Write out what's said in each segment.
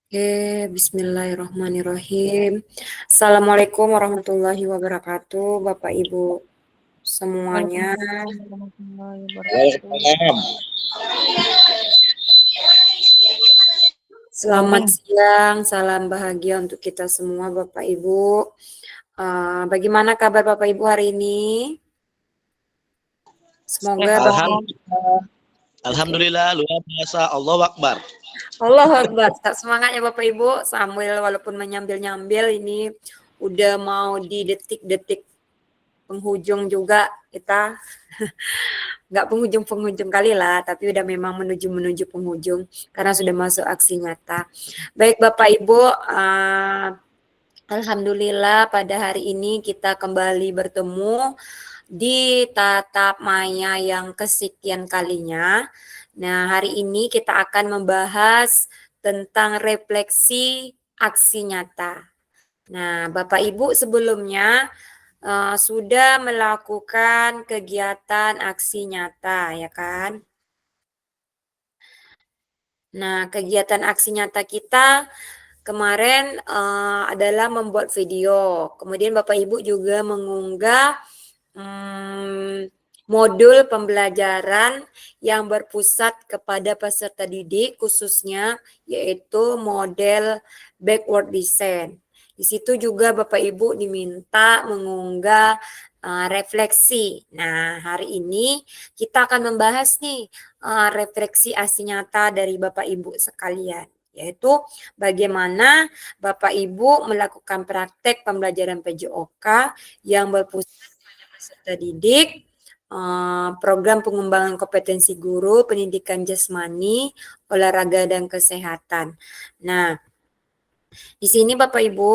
Bismillahirrahmanirrahim. Assalamualaikum warahmatullahi wabarakatuh, Bapak Ibu semuanya. Waalaikumsalam warahmatullahi wabarakatuh. Selamat siang, salam bahagia untuk kita semua, Bapak Ibu. Bagaimana kabar Bapak Ibu hari ini? Semoga Alhamdulillah, luar biasa, Allahu Akbar. Allahu Akbar. Tetap semangat ya Bapak Ibu, sambil walaupun menyambil-nyambil ini udah mau di detik-detik penghujung juga kita. Nggak penghujung-penghujung kali lah, tapi udah memang menuju penghujung karena sudah masuk aksi nyata. Baik Bapak Ibu, alhamdulillah pada hari ini kita kembali bertemu di tatap maya yang kesekian kalinya. Nah, hari ini kita akan membahas tentang refleksi aksi nyata. Nah, Bapak Ibu sebelumnya sudah melakukan kegiatan aksi nyata, ya kan? Nah, kegiatan aksi nyata kita kemarin adalah membuat video. Kemudian Bapak Ibu juga mengunggah modul pembelajaran yang berpusat kepada peserta didik khususnya yaitu model backward design. Di situ juga Bapak Ibu diminta mengunggah refleksi. Nah, hari ini kita akan membahas nih refleksi aksi nyata dari Bapak Ibu sekalian, yaitu bagaimana Bapak Ibu melakukan praktek pembelajaran PJOK yang berpusat pada peserta didik, program pengembangan kompetensi guru, pendidikan jasmani, olahraga dan kesehatan. Nah, di sini Bapak Ibu,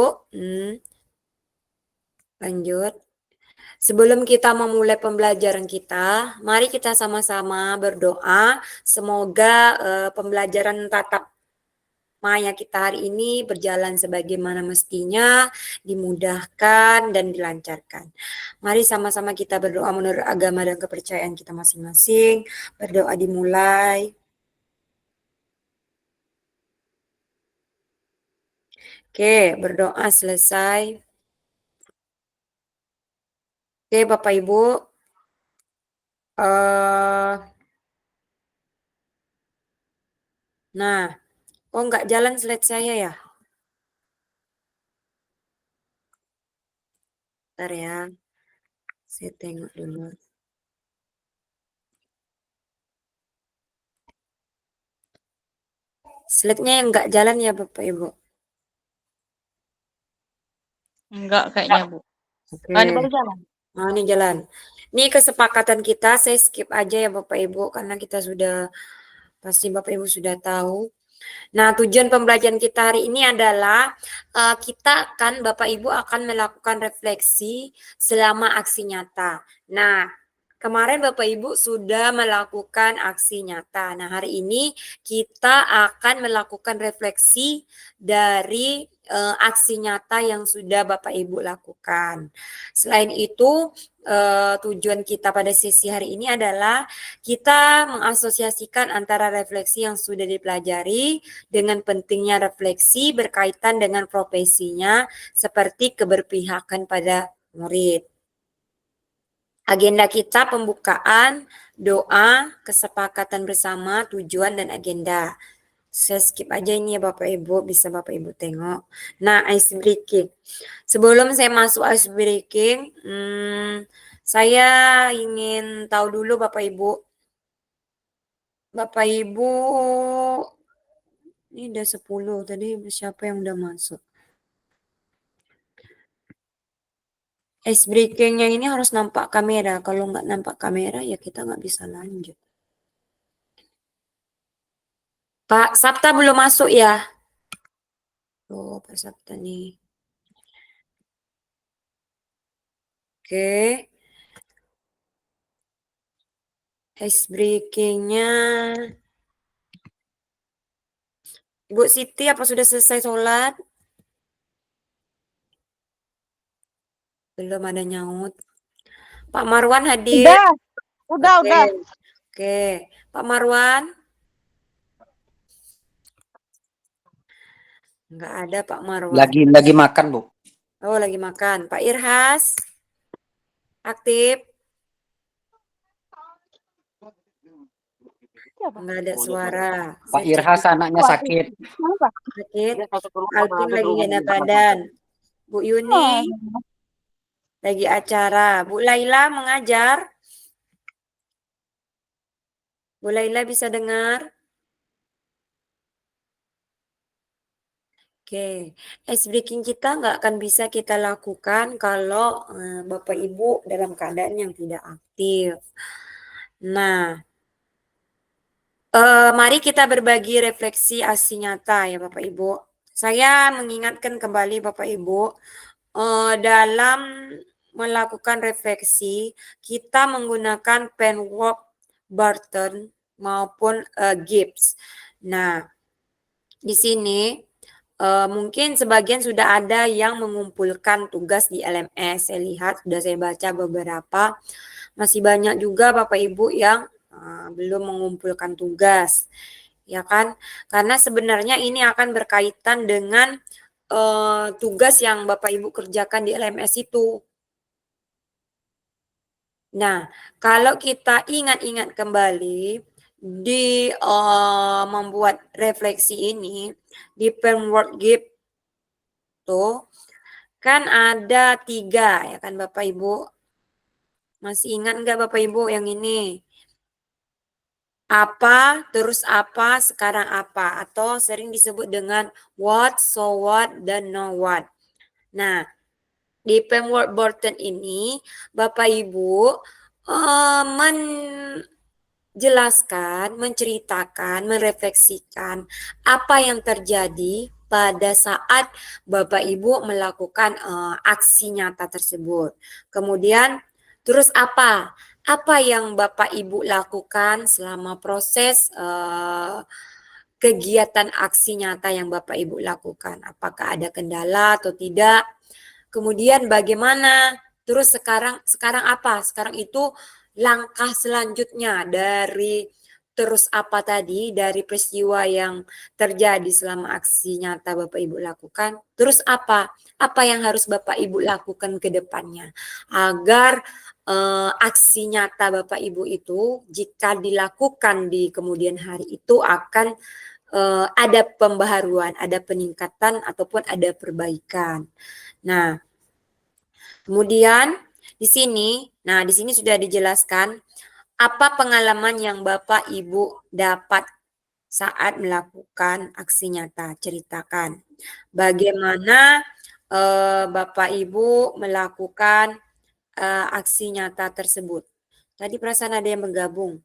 lanjut. Sebelum kita memulai pembelajaran kita, mari kita sama-sama berdoa semoga pembelajaran tatap maya kita hari ini berjalan sebagaimana mestinya, dimudahkan dan dilancarkan. Mari sama-sama kita berdoa menurut agama dan kepercayaan kita masing-masing. Berdoa dimulai. Oke, berdoa selesai. Oke, Bapak Ibu. Nah, oh nggak jalan slide saya ya? Bentar ya, saya tengok dulu. Slide-nya yang nggak jalan ya Bapak Ibu? Enggak kayaknya, Bu. Oke. Ini baru jalan. Oh, ini jalan. Ini kesepakatan kita, saya skip aja ya Bapak Ibu, karena kita sudah, pasti Bapak Ibu sudah tahu. Nah, tujuan pembelajaran kita hari ini adalah Bapak Ibu akan melakukan refleksi selama aksi nyata. Nah, kemarin Bapak Ibu sudah melakukan aksi nyata. Nah, hari ini kita akan melakukan refleksi dari aksi nyata yang sudah Bapak Ibu lakukan. Selain itu, tujuan kita pada sesi hari ini adalah kita mengasosiasikan antara refleksi yang sudah dipelajari dengan pentingnya refleksi berkaitan dengan profesinya seperti keberpihakan pada murid. Agenda kita pembukaan, doa, kesepakatan bersama, tujuan, dan agenda. Saya skip aja ini ya Bapak Ibu, bisa Bapak Ibu tengok. Nah, ice breaking. Sebelum saya masuk ice breaking, saya ingin tahu dulu Bapak Ibu. Bapak Ibu, ini udah 10, tadi siapa yang udah masuk? Ice breaking-nya ini harus nampak kamera. Kalau nggak nampak kamera ya kita nggak bisa lanjut. Pak Sabta belum masuk ya? Oh, Pak Sabta nih. Oke. Ice breaking-nya. Ibu Siti apa sudah selesai sholat? Belum ada nyaut. Pak Marwan hadir? Udah. Oke. Pak Marwan? Enggak ada Pak Marwan. Lagi makan, Bu. Oh, lagi makan. Pak Irhas, aktif? Enggak ada suara. Pak Saya cek Irhas anaknya sakit. sakit. Alpin lagi gak enak badan. Bu Yuni lagi acara. Bu Laila mengajar. Bu Laila bisa dengar? Oke, ice breaking kita nggak akan bisa kita lakukan kalau Bapak Ibu dalam keadaan yang tidak aktif. Nah, mari kita berbagi refleksi aksi nyata ya Bapak Ibu. Saya mengingatkan kembali Bapak Ibu, dalam melakukan refleksi, kita menggunakan penwork, Barton, maupun Gibbs. Nah, di sini mungkin sebagian sudah ada yang mengumpulkan tugas di LMS. Saya lihat, sudah saya baca beberapa. Masih banyak juga Bapak Ibu yang belum mengumpulkan tugas. Ya kan? Karena sebenarnya ini akan berkaitan dengan tugas yang Bapak Ibu kerjakan di LMS itu. Nah, kalau kita ingat-ingat kembali di membuat refleksi ini di framework GIP tuh kan ada 3 ya kan Bapak Ibu. Masih ingat nggak Bapak Ibu yang ini? Apa, terus apa, sekarang apa, atau sering disebut dengan what, so what, dan no what. Nah, di framework Barton ini, Bapak Ibu menjelaskan, menceritakan, merefleksikan apa yang terjadi pada saat Bapak Ibu melakukan aksi nyata tersebut. Kemudian, terus apa? Apa yang Bapak Ibu lakukan selama proses kegiatan aksi nyata yang Bapak Ibu lakukan? Apakah ada kendala atau tidak? Kemudian bagaimana? Terus sekarang apa? Sekarang itu langkah selanjutnya dari terus apa tadi, dari peristiwa yang terjadi selama aksi nyata Bapak Ibu lakukan. Terus apa? Apa yang harus Bapak Ibu lakukan ke depannya agar aksi nyata Bapak Ibu itu jika dilakukan di kemudian hari itu akan ada pembaharuan, ada peningkatan ataupun ada perbaikan. Nah, kemudian di sini sudah dijelaskan apa pengalaman yang Bapak Ibu dapat saat melakukan aksi nyata. Ceritakan bagaimana Bapak Ibu melakukan aksi nyata tersebut. Tadi perasaan ada yang bergabung.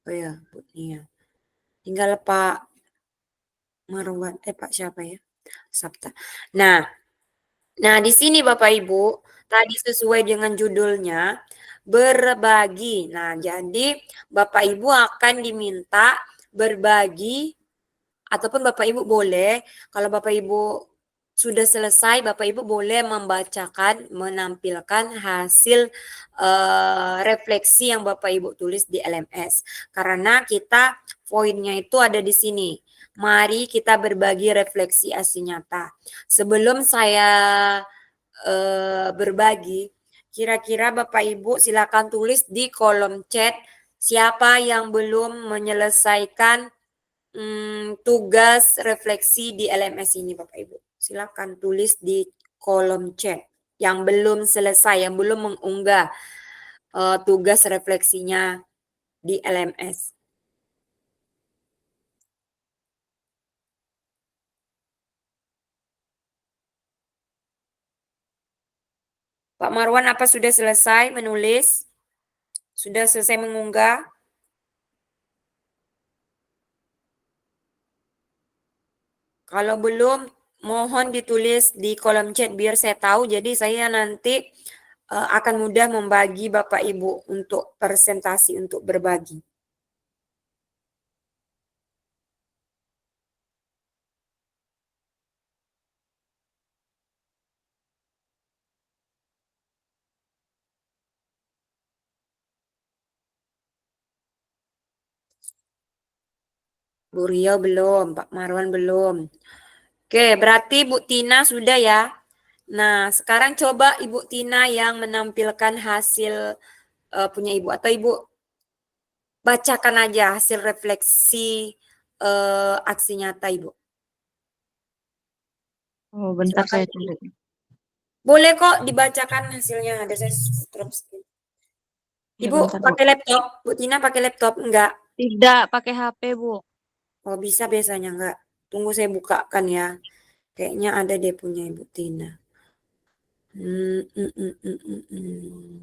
Oh ya, Bu Nia. Tinggal Pak Marwan, Pak siapa ya? Sabta. Nah, di sini Bapak Ibu, tadi sesuai dengan judulnya, berbagi. Nah, jadi Bapak Ibu akan diminta berbagi, ataupun Bapak Ibu boleh, kalau Bapak Ibu sudah selesai, Bapak Ibu boleh membacakan, menampilkan hasil refleksi yang Bapak Ibu tulis di LMS. Karena kita poinnya itu ada di sini. Mari kita berbagi refleksi aksi nyata. Sebelum saya berbagi, kira-kira Bapak Ibu silakan tulis di kolom chat siapa yang belum menyelesaikan tugas refleksi di LMS ini Bapak Ibu. Silakan tulis di kolom chat yang belum selesai, yang belum mengunggah tugas refleksinya di LMS. Pak Marwan, apa sudah selesai menulis? Sudah selesai mengunggah? Kalau belum, mohon ditulis di kolom chat biar saya tahu. Jadi saya nanti akan mudah membagi Bapak Ibu untuk presentasi, untuk berbagi. Bu Rio belum, Pak Marwan belum. Oke, berarti Bu Tina sudah ya. Nah, sekarang coba Ibu Tina yang menampilkan hasil punya Ibu atau Ibu bacakan aja hasil refleksi aksi nyata Ibu. Oh, bentar Silakan. saya cari. Boleh kok dibacakan hasilnya. Ada saya stop screen. Ya, Ibu bentar, Bu. pakai laptop? Bu Tina pakai laptop? Enggak. Tidak pakai HP, Bu. Oh, bisa biasanya enggak. Tunggu saya bukakan ya. Kayaknya ada deh punya Ibu Tina. Hmm, hmm, hmm, hmm, hmm, hmm.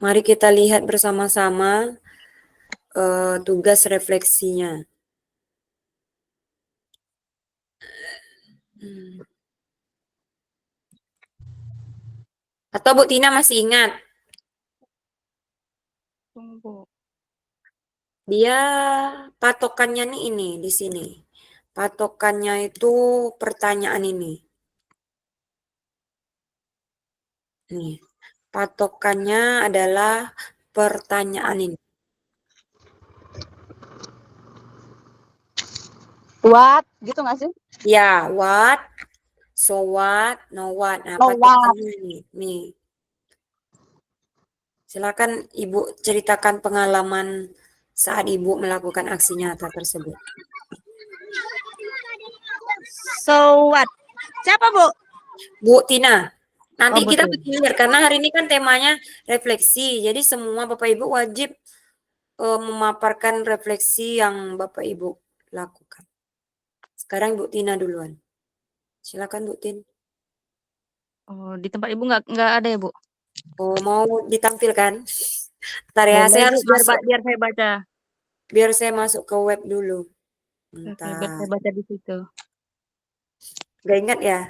Mari kita lihat bersama-sama tugas refleksinya. Hmm. Atau Bu Tina masih ingat? Tunggu, Bu. Dia patokannya nih ini di sini. Patokannya itu pertanyaan ini. Nih, patokannya adalah pertanyaan ini. What? Gitu nggak sih? Ya, what, so what, no what. Nah, Oh, what? patokannya ini. Nih. Silakan Ibu ceritakan pengalaman saat Ibu melakukan aksi nyata tersebut. So what? Siapa, Bu? Bu Tina, nanti Oh, kita betul. bergilir karena hari ini kan temanya refleksi. Jadi semua Bapak Ibu wajib memaparkan refleksi yang Bapak Ibu lakukan. Sekarang Bu Tina duluan. Silakan Bu Tin. Oh, di tempat Ibu nggak ada ya, Bu? Oh, mau ditampilkan? Ntar ya, Boleh, saya Bu, harus masuk. biar saya baca. Biar saya masuk ke web dulu. Oke, biar saya Bentar. baca di situ. Gak ingat ya?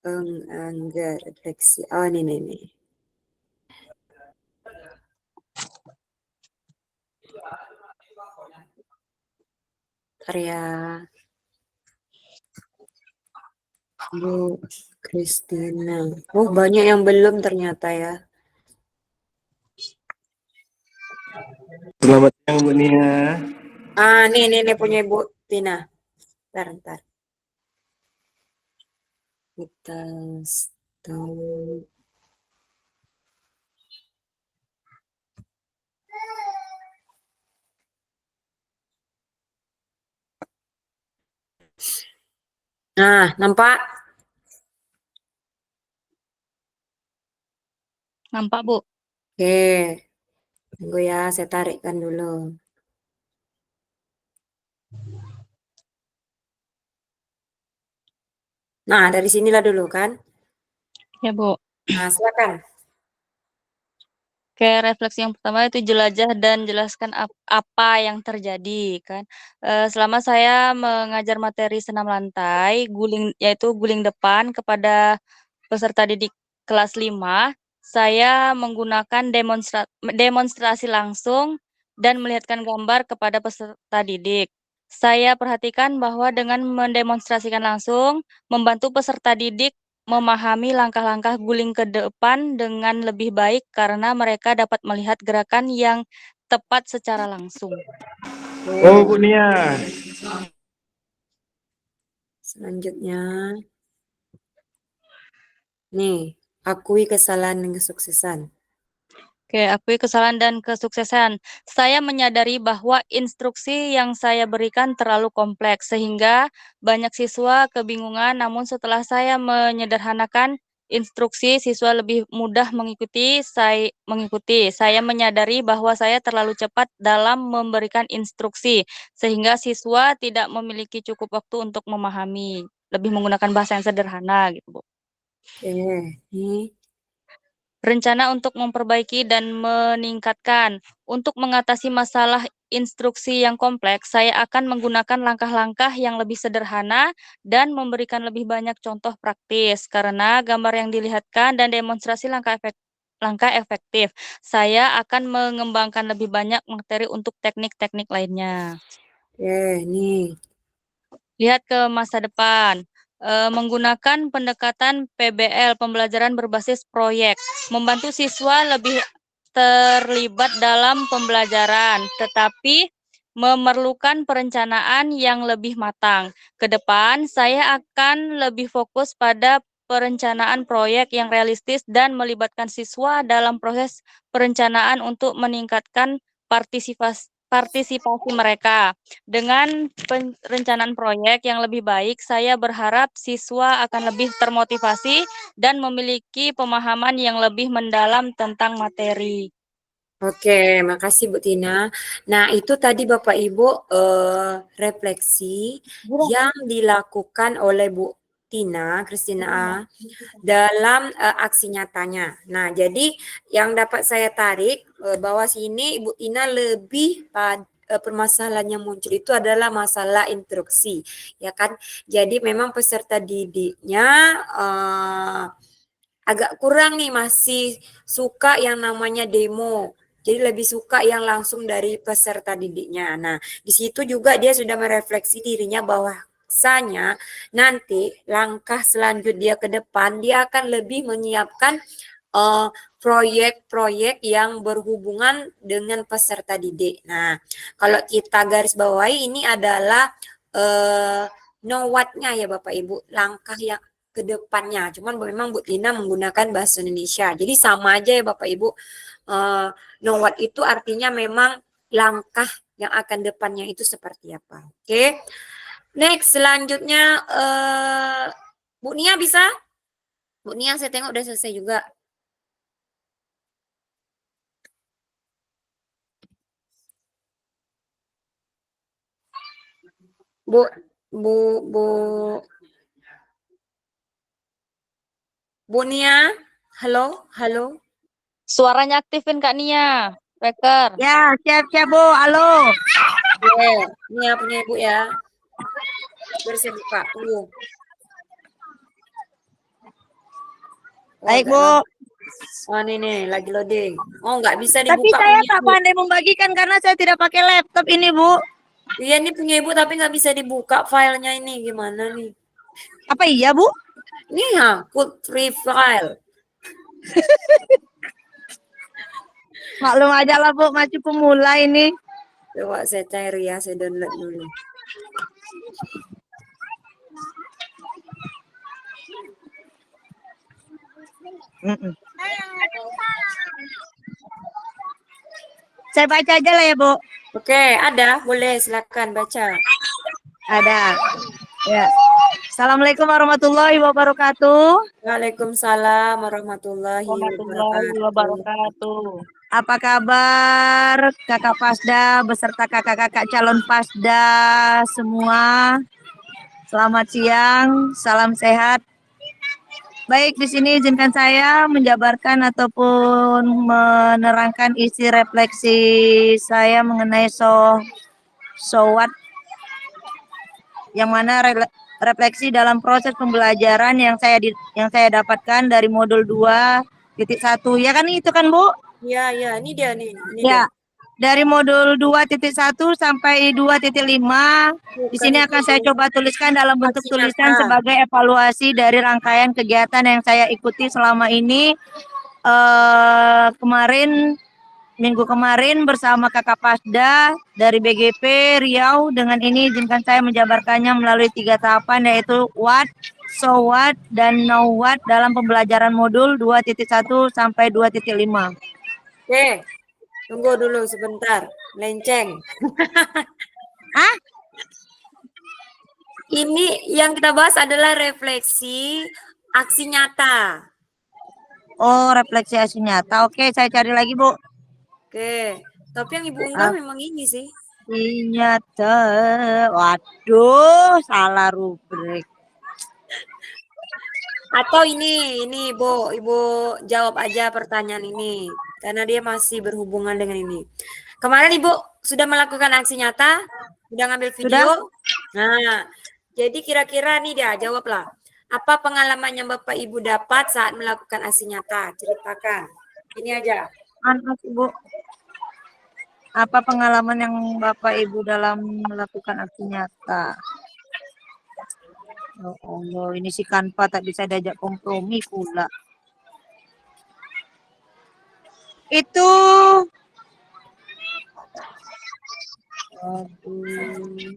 Angga refleksi. Oh, ini. Karya Bu Kristina. Oh, banyak yang belum ternyata ya. Selamat siang Bu Nia. Ah, nih punya Ibu Tina. Ntar. Kita tahu. Nah, nampak? Nampak, Bu? Oke. Tunggu ya, saya tarikkan dulu. Nah, dari sinilah dulu kan. Ya, Bu. Nah, silakan. Oke, refleksi yang pertama itu jelajah dan jelaskan apa yang terjadi kan. Selama saya mengajar materi senam lantai, yaitu guling depan kepada peserta didik kelas 5, saya menggunakan demonstrasi langsung dan melihatkan gambar kepada peserta didik. Saya perhatikan bahwa dengan mendemonstrasikan langsung, membantu peserta didik memahami langkah-langkah guling ke depan dengan lebih baik karena mereka dapat melihat gerakan yang tepat secara langsung. Oh Bu Nia. Selanjutnya. Nih, akui kesalahan dan kesuksesan. Oke, akui kesalahan dan kesuksesan. Saya menyadari bahwa instruksi yang saya berikan terlalu kompleks sehingga banyak siswa kebingungan, namun setelah saya menyederhanakan instruksi, siswa lebih mudah mengikuti. Saya menyadari bahwa saya terlalu cepat dalam memberikan instruksi sehingga siswa tidak memiliki cukup waktu untuk memahami. Lebih menggunakan bahasa yang sederhana gitu, Bu. Oke, nih. Rencana untuk memperbaiki dan meningkatkan. Untuk mengatasi masalah instruksi yang kompleks, saya akan menggunakan langkah-langkah yang lebih sederhana dan memberikan lebih banyak contoh praktis. Karena gambar yang dilihatkan dan demonstrasi langkah efektif, saya akan mengembangkan lebih banyak materi untuk teknik-teknik lainnya. Oke, nih. Lihat ke masa depan. menggunakan pendekatan PBL, pembelajaran berbasis proyek, membantu siswa lebih terlibat dalam pembelajaran, tetapi memerlukan perencanaan yang lebih matang. Ke depan, saya akan lebih fokus pada perencanaan proyek yang realistis dan melibatkan siswa dalam proses perencanaan untuk meningkatkan partisipasi mereka. Dengan perencanaan proyek yang lebih baik, saya berharap siswa akan lebih termotivasi dan memiliki pemahaman yang lebih mendalam tentang materi. Oke, makasih Bu Tina. Nah, itu tadi Bapak Ibu refleksi yang dilakukan oleh Bu Tina, Christina dalam aksi nyatanya. Nah, jadi yang dapat saya tarik bahwa sini Ibu Tina lebih pada permasalahan yang muncul itu adalah masalah instruksi, ya kan? Jadi memang peserta didiknya agak kurang nih, masih suka yang namanya demo. Jadi lebih suka yang langsung dari peserta didiknya. Nah, di situ juga dia sudah merefleksi dirinya bahwasanya nanti langkah selanjutnya dia ke depan dia akan lebih menyiapkan proyek-proyek yang berhubungan dengan peserta didik. Nah, kalau kita garis bawahi ini adalah know what-nya ya Bapak Ibu, langkah yang ke depannya. Cuman memang Bu Tina menggunakan bahasa Indonesia. Jadi sama aja ya Bapak Ibu. Know what itu artinya memang langkah yang akan depannya itu seperti apa. Oke. Next, selanjutnya Bu Nia bisa? Bu Nia saya tengok udah selesai juga. Bu, Bu, Bu, Bu Nia, halo, halo. Suaranya aktifin Kak Nia, speaker. Ya, siap-siap Bu. Halo. Oke, Nia punya Ibu ya. Biar saya buka, tunggu. Baik Bu. Oh ini nih, lagi loading. Oh nggak bisa Tapi dibuka saya punya tak Ibu. pandai membagikan karena saya tidak pakai laptop ini Bu. Iya ini punya Ibu tapi nggak bisa dibuka filenya ini. Gimana nih? Apa iya Bu? Ini ya, put free file. Maklum aja lah Bu, masih pemula ini. Coba saya cari ya, saya download dulu. Saya baca aja lah ya Bu. Oke, ada, boleh silakan baca. Ada. Ya. Assalamualaikum warahmatullahi wabarakatuh. Waalaikumsalam warahmatullahi Warahmatullahi wabarakatuh. wabarakatuh. Apa kabar kakak Pasda beserta kakak-kakak calon Pasda semua? Selamat siang, salam sehat. Baik, di sini izinkan saya menjabarkan ataupun menerangkan isi refleksi saya mengenai so what, yang mana refleksi dalam proses pembelajaran yang saya dapatkan dari modul 2.1. Ya kan itu kan Bu? Iya, ini dia nih. Ini Ya. dia. Dari modul 2.1 sampai 2.5 di Bukan sini itu, akan saya Bu. coba tuliskan dalam bentuk Aksi tulisan nyata. sebagai evaluasi dari rangkaian kegiatan yang saya ikuti selama ini. Minggu kemarin bersama Kakak Pasda dari BGP Riau. Dengan ini izinkan saya menjabarkannya melalui 3 tahapan, yaitu what, so what, dan know what dalam pembelajaran modul 2.1 sampai 2.5. Oke, tunggu dulu sebentar. Lenceng. Hah? Ini yang kita bahas adalah refleksi aksi nyata. Oh, refleksi aksi nyata. Oke, saya cari lagi, Bu. Oke, tapi yang Ibu unggah memang ini sih. Nyata. Waduh, salah rubrik. Atau ini Ibu jawab aja pertanyaan ini karena dia masih berhubungan dengan ini. Kemarin Ibu sudah melakukan aksi nyata, sudah ngambil video. Nah, jadi kira-kira nih dia jawablah. Apa pengalaman yang Bapak Ibu dapat saat melakukan aksi nyata? Ceritakan. Ini aja. Anak Ibu. Apa pengalaman yang Bapak Ibu dalam melakukan aksi nyata? Oh Allah, ini si Canva tak bisa diajak kompromi pula. Itu aduh.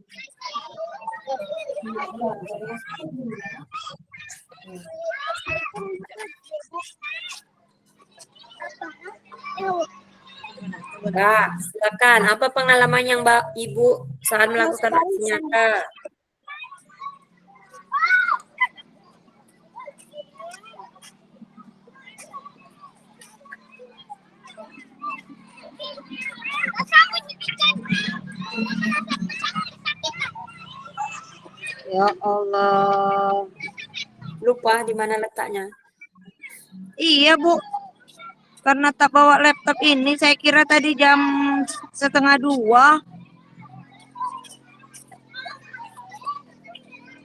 Nah, silakan. Apa pengalaman yang Mbak Ibu saat melakukan aksi nyata? Ya Allah. Lupa di mana letaknya. Iya, Bu. Karena tak bawa laptop ini, saya kira tadi jam 1:30.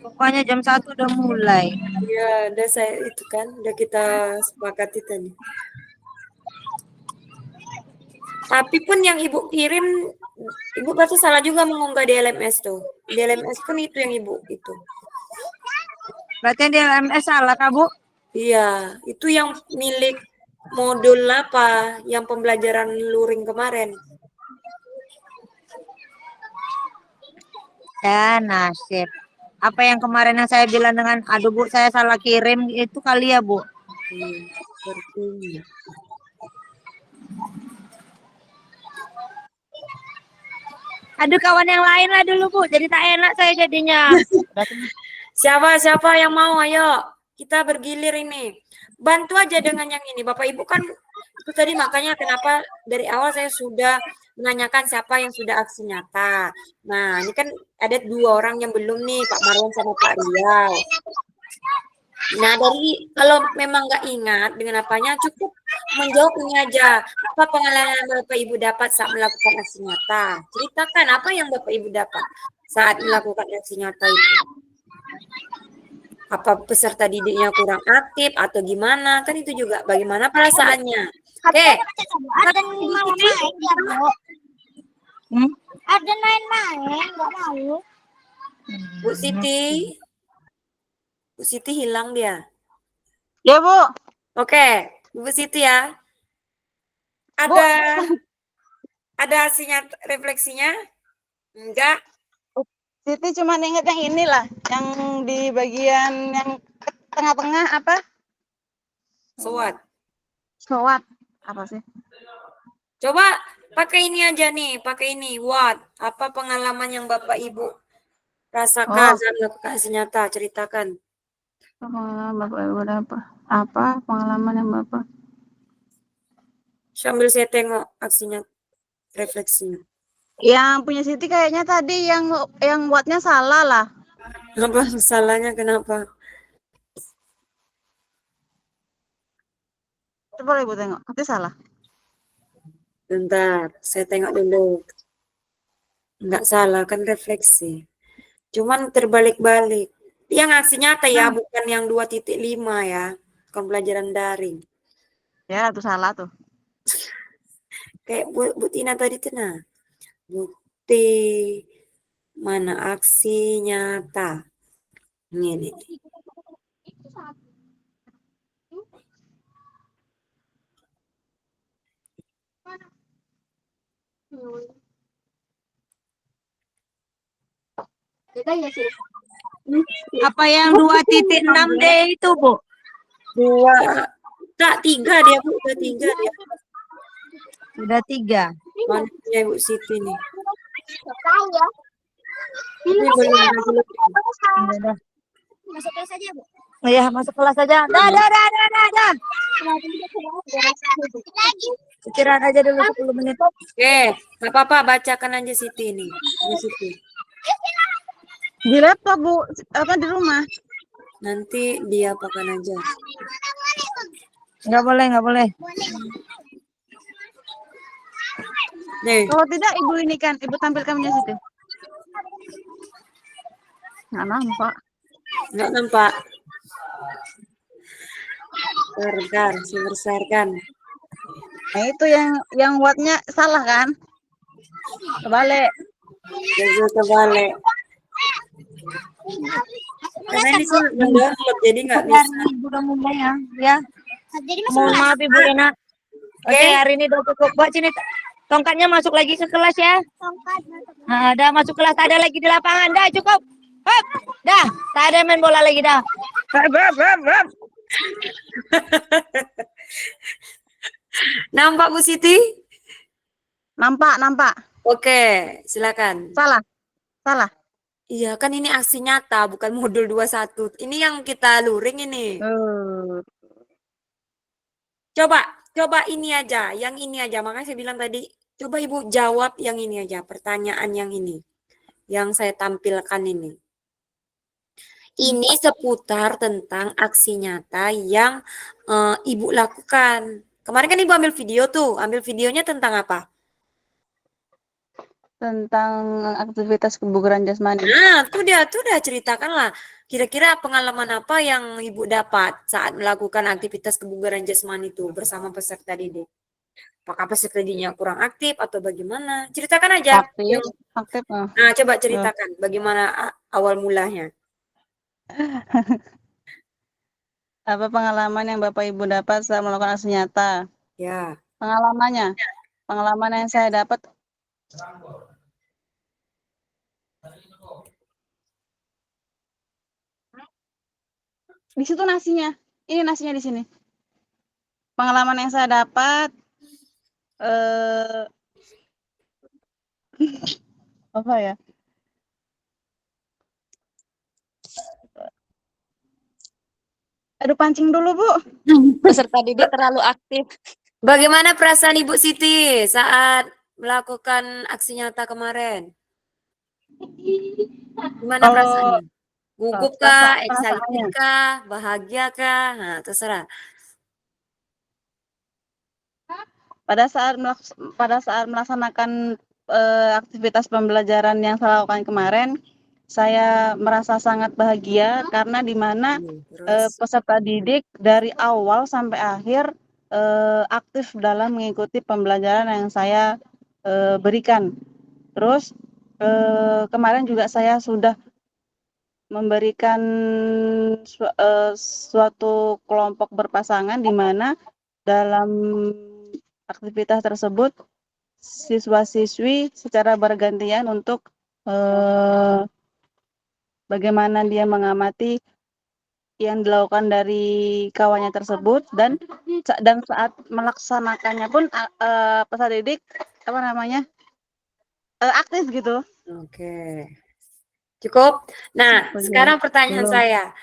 Pokoknya jam 1 udah mulai. Iya, udah saya itu kan, udah kita sepakati tadi. Tapi pun yang Ibu kirim, Ibu berarti salah juga mengunggah di LMS tuh. Di LMS pun itu yang Ibu itu. Berarti yang di LMS salah, Kak, Bu? Iya, itu yang milik modul apa? Yang pembelajaran luring kemarin. Ya, nasib. Apa yang kemarin yang saya bilang dengan, aduh Bu, saya salah kirim, itu kali ya, Bu? Sepertinya. Aduh, kawan yang lain lah dulu, Bu. Jadi tak enak saya jadinya. Siapa yang mau? Ayo, kita bergilir ini. Bantu aja dengan yang ini. Bapak Ibu kan itu tadi makanya kenapa dari awal saya sudah menanyakan siapa yang sudah aksi nyata. Nah, ini kan ada 2 orang yang belum nih, Pak Marwan sama Pak Riau. Nah, dari kalau memang nggak ingat dengan apanya, cukup menjawab ini aja. Apa pengalaman Bapak Ibu dapat saat melakukan aksi nyata? Ceritakan apa yang Bapak Ibu dapat saat melakukan aksi nyata itu. Apa peserta didiknya kurang aktif atau gimana? Kan itu juga bagaimana perasaannya. Oke. Ada main-main ya, Bu. Ada main-main, nggak mau. Bu Siti. Bu Siti hilang dia. Ya, Bu. Oke, Bu Siti ya. Ada hasilnya refleksinya? Enggak. Siti cuma inget yang inilah, yang di bagian yang tengah-tengah apa? Soat. Sowat. Apa sih? Coba pakai ini aja nih, pakai ini. What? Apa pengalaman yang Bapak Ibu rasakan saat melakukan aksi nyata? Ceritakan. Bapak Ibu apa pengalaman yang Bapak? Sambil saya tengok aksinya, refleksinya. Yang punya Siti kayaknya tadi yang wattnya salah lah. Apa salahnya kenapa? Coba Ibu tengok, nanti salah. Bentar, saya tengok dulu. Enggak salah, kan refleksi. Cuman terbalik-balik. Yang aksi nyata ya, bukan yang 2.5 ya. Bukan pelajaran daring. Ya, itu salah tuh. Kayak Bu Tina tadi tuh nah. Bukti mana aksi nyata. Ini nih. Apa yang 2.6D itu, Bu? 3 dia, Bu. Udah 3 dia. Sudah 3. Mana punya Ibu Siti nih? Ini belum Udah. Masuk kelas aja, Bu. Iya, masuk kelas aja. Dah. Istirahat aja dulu 10 menit. Oke, nggak apa-apa, bacakan aja Siti nih. Ini Siti. Di laptop, Bu. Apa di rumah? Nanti dia apakan aja. Nggak boleh. Nih, Kalau tidak Ibu ini kan, Ibu tampilkan punya Siti. Nggak nampak. nggak nampak. Bentar, saya besarkan. Nah, itu yang wattnya salah kan? Kebalik. Jadi kebalik. Karena ini sulit mendownload, jadi nggak Hari bisa. ini udah mulai ya. Ya. Jadi masuk Mohon kelas. maaf Ibu Ena. Oke, hari ini udah cukup. Buat sini tongkatnya masuk lagi ke kelas ya. Tongkat. Nah, dah masuk kelas, tak ada lagi di lapangan. Dah cukup. Hop. Dah, tak ada main bola lagi dah. Nampak Bu Siti? Nampak. Oke, silakan. Salah. Iya, kan ini aksi nyata, bukan modul 21. Ini yang kita luring ini. Coba ini aja, yang ini aja. Makanya saya bilang tadi, coba Ibu jawab yang ini aja, pertanyaan yang ini. Yang saya tampilkan ini. Ini seputar tentang aksi nyata yang Ibu lakukan. Kemarin kan Ibu ambil video tuh, ambil videonya tentang apa? Tentang aktivitas kebugaran jasmani. Nah, tuh dah ceritakanlah. Kira-kira pengalaman apa yang Ibu dapat saat melakukan aktivitas kebugaran jasmani itu bersama peserta didik? Apakah peserta didiknya kurang aktif atau bagaimana? Ceritakan aja. Aktif. Nah, coba ceritakan bagaimana awal mulanya. Apa pengalaman yang Bapak Ibu dapat saat melakukan aksi nyata? Ya. Pengalaman yang saya dapat di situ nasinya. Ini nasinya di sini. Pengalaman yang saya dapat apa ya? Aduh, pancing dulu, Bu. Peserta didik terlalu aktif. Bagaimana perasaan Ibu Siti saat melakukan aksi nyata kemarin? Gimana Kalau perasaannya? Gugup kah, excited perasaannya. kah, bahagia kah? Nah, terserah. Pada saat melaksanakan aktivitas pembelajaran yang saya lakukan kemarin, saya merasa sangat bahagia karena di mana Terus, peserta didik dari awal sampai akhir aktif dalam mengikuti pembelajaran yang saya berikan. Terus kemarin juga saya sudah memberikan suatu kelompok berpasangan di mana dalam aktivitas tersebut siswa-siswi secara bergantian untuk bagaimana dia mengamati yang dilakukan dari kawannya tersebut dan saat melaksanakannya pun peserta didik aktif gitu. oke. Cukup. Nah, sekarang pertanyaan Belum. saya.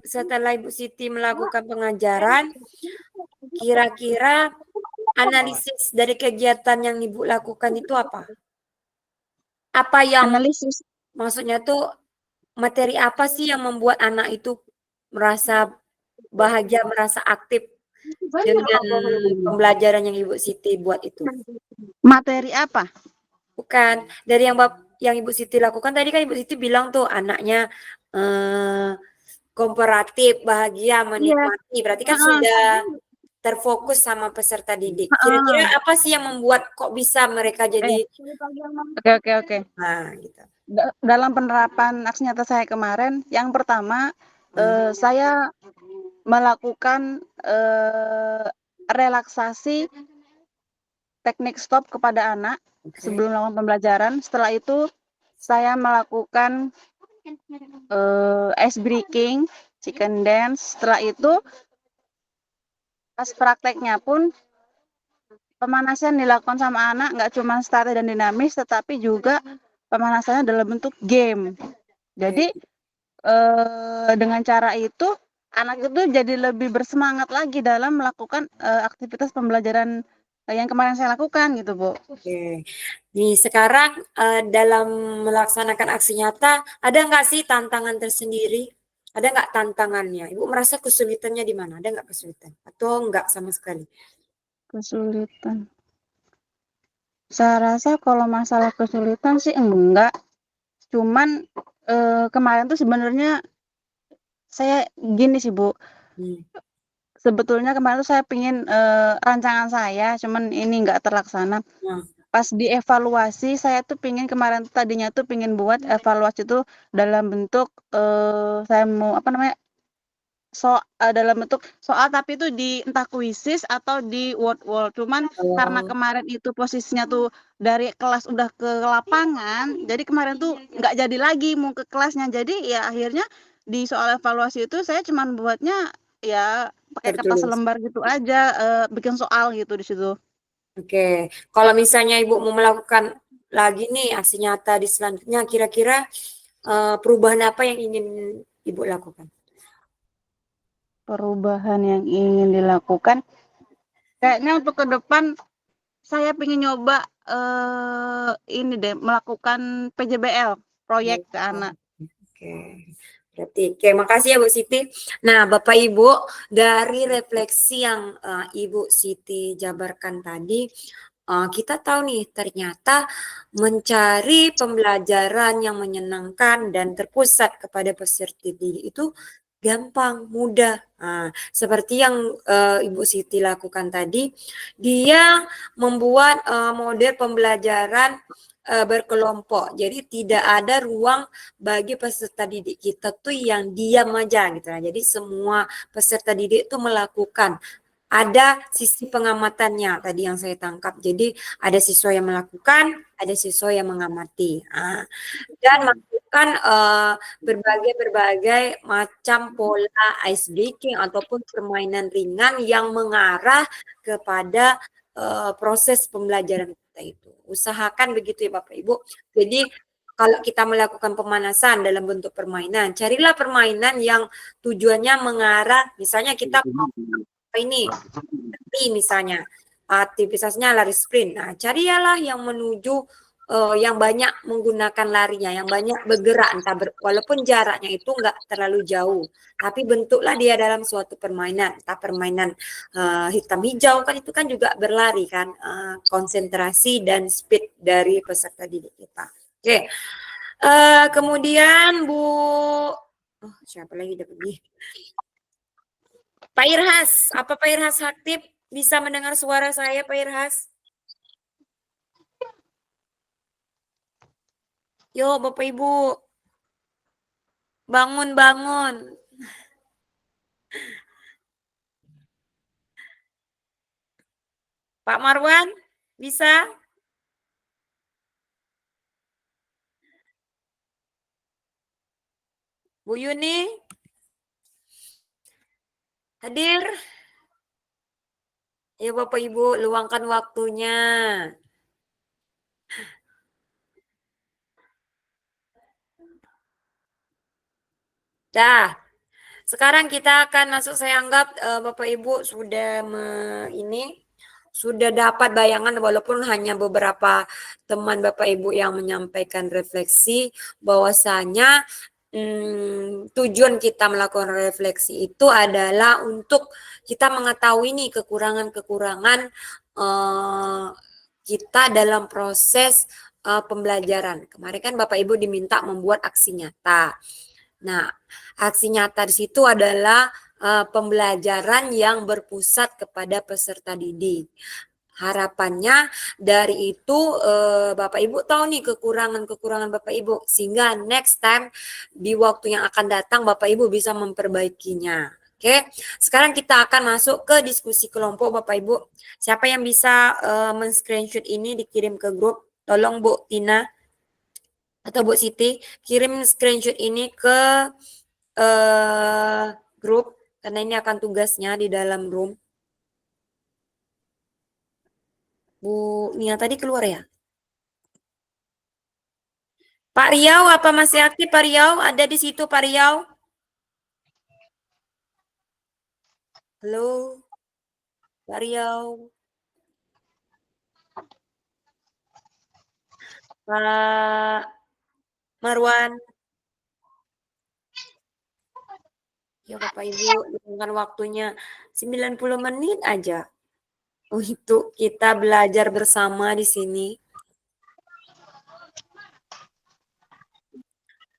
Setelah Ibu Siti melakukan pengajaran, kira-kira analisis dari kegiatan yang Ibu lakukan itu apa? Apa yang Analisis. maksudnya tuh materi apa sih yang membuat anak itu merasa bahagia, merasa aktif dengan pembelajaran yang Ibu Siti buat itu? Materi apa? Bukan, dari yang Ibu Siti lakukan tadi kan Ibu Siti bilang tuh anaknya kooperatif, bahagia, menikmati. Berarti kan sudah terfokus sama peserta didik. Kira-kira apa sih yang membuat kok bisa mereka jadi Oke. nah gitu. Dalam penerapan aksi nyata saya kemarin, yang pertama saya melakukan relaksasi teknik stop kepada anak sebelum melakukan pembelajaran. Setelah itu saya melakukan ice breaking, chicken dance. Setelah itu pas prakteknya pun pemanasan dilakukan sama anak nggak cuma statis dan dinamis, tetapi juga pemanasannya dalam bentuk game. Jadi dengan cara itu anak itu jadi lebih bersemangat lagi dalam melakukan aktivitas pembelajaran yang kemarin saya lakukan gitu, Bu. Oke. Nih sekarang dalam melaksanakan aksi nyata ada nggak sih tantangan tersendiri? Ada nggak tantangannya? Ibu merasa kesulitannya di mana? Ada nggak kesulitan? Atau nggak sama sekali? Kesulitan. Saya rasa kalau masalah kesulitan sih enggak. Cuman kemarin tuh sebenarnya saya gini sih, Bu. Sebetulnya kemarin tuh saya pingin rancangan saya, cuman ini enggak terlaksana. pas dievaluasi saya tuh pingin kemarin tadinya tuh pingin buat evaluasi tuh dalam bentuk saya mau apa namanya dalam bentuk soal tapi itu di entah kuisis atau di word cuman karena Oh, kemarin itu posisinya tuh dari kelas udah ke lapangan jadi kemarin tuh nggak jadi lagi mau ke kelasnya jadi ya akhirnya di soal evaluasi itu saya cuman buatnya ya pakai kertas tertulis. lembar gitu aja bikin soal gitu di situ. Oke, kalau misalnya Ibu mau melakukan lagi nih aksi nyata di selanjutnya, kira-kira perubahan apa yang ingin Ibu lakukan? Perubahan yang ingin dilakukan kayaknya untuk ke depan saya pengen nyoba ini deh melakukan PJBL proyek ke anak. Oke, berarti oke, makasih ya Bu Siti. Nah, Bapak Ibu, dari refleksi yang Ibu Siti jabarkan tadi, kita tahu nih ternyata mencari pembelajaran yang menyenangkan dan terpusat kepada peserta didik itu gampang, mudah. Nah, seperti yang Ibu Siti lakukan tadi, dia membuat model pembelajaran berkelompok. Jadi tidak ada ruang bagi peserta didik kita tuh yang diam aja gitu. Nah, jadi semua peserta didik itu melakukan ada sisi pengamatannya tadi yang saya tangkap. Jadi ada siswa yang melakukan, ada siswa yang mengamati. Nah, dan melakukan berbagai macam pola ice breaking ataupun permainan ringan yang mengarah kepada proses pembelajaran kita itu. Usahakan begitu ya Bapak Ibu. Jadi kalau kita melakukan pemanasan dalam bentuk permainan, carilah permainan yang tujuannya mengarah, misalnya kita ini misalnya aktivitasnya lari sprint. Nah, carilah yang menuju yang banyak menggunakan larinya, yang banyak bergerak, walaupun jaraknya itu enggak terlalu jauh, tapi bentuklah dia dalam suatu permainan, entah permainan hitam hijau kan itu kan juga berlari kan, konsentrasi dan speed dari peserta didik kita. Oke, kemudian Bu, siapa lagi dapat nih? Pak Irhas, apa Pak Irhas aktif? Bisa mendengar suara saya, Pak Irhas? Yo, Bapak Ibu, bangun-bangun. Pak Marwan, bisa? Bu Yuni, hadir? Ya Bapak Ibu, luangkan waktunya. Dah, sekarang kita akan masuk, saya anggap Bapak Ibu sudah sudah dapat bayangan walaupun hanya beberapa teman Bapak Ibu yang menyampaikan refleksi bahwasanya tujuan kita melakukan refleksi itu adalah untuk kita mengetahui nih kekurangan-kekurangan kita dalam proses pembelajaran. Kemarin kan Bapak Ibu diminta membuat aksi nyata. Nah, aksi nyata di situ adalah pembelajaran yang berpusat kepada peserta didik. Harapannya dari itu Bapak Ibu tahu nih kekurangan-kekurangan Bapak Ibu sehingga next time di waktu yang akan datang Bapak Ibu bisa memperbaikinya. Oke, sekarang kita akan masuk ke diskusi kelompok Bapak Ibu. Siapa yang bisa men-screenshot ini dikirim ke grup? Tolong Bu Tina atau Bu Siti kirim screenshot ini ke grup karena ini akan tugasnya di dalam room. Bu Nia tadi keluar ya? Pak Riau apa masih aktif Pak Riau? Ada di situ Pak Riau? Halo? Pak Riau? Pak Marwan? Ya Bapak Ibu, dengan waktunya 90 menit aja untuk kita belajar bersama di sini.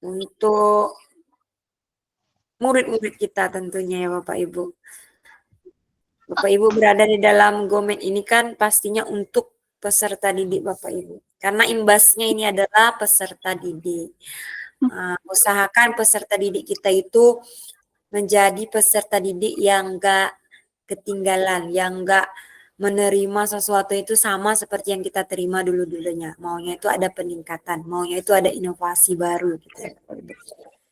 Untuk murid-murid kita tentunya ya Bapak Ibu. Bapak Ibu berada di dalam Gomet ini kan pastinya untuk peserta didik Bapak Ibu. Karena imbasnya ini adalah peserta didik. Usahakan peserta didik kita itu menjadi peserta didik yang enggak ketinggalan, yang enggak menerima sesuatu itu sama seperti yang kita terima dulu-dulunya. Maunya itu ada peningkatan, maunya itu ada inovasi baru gitu ya, Bapak Ibu.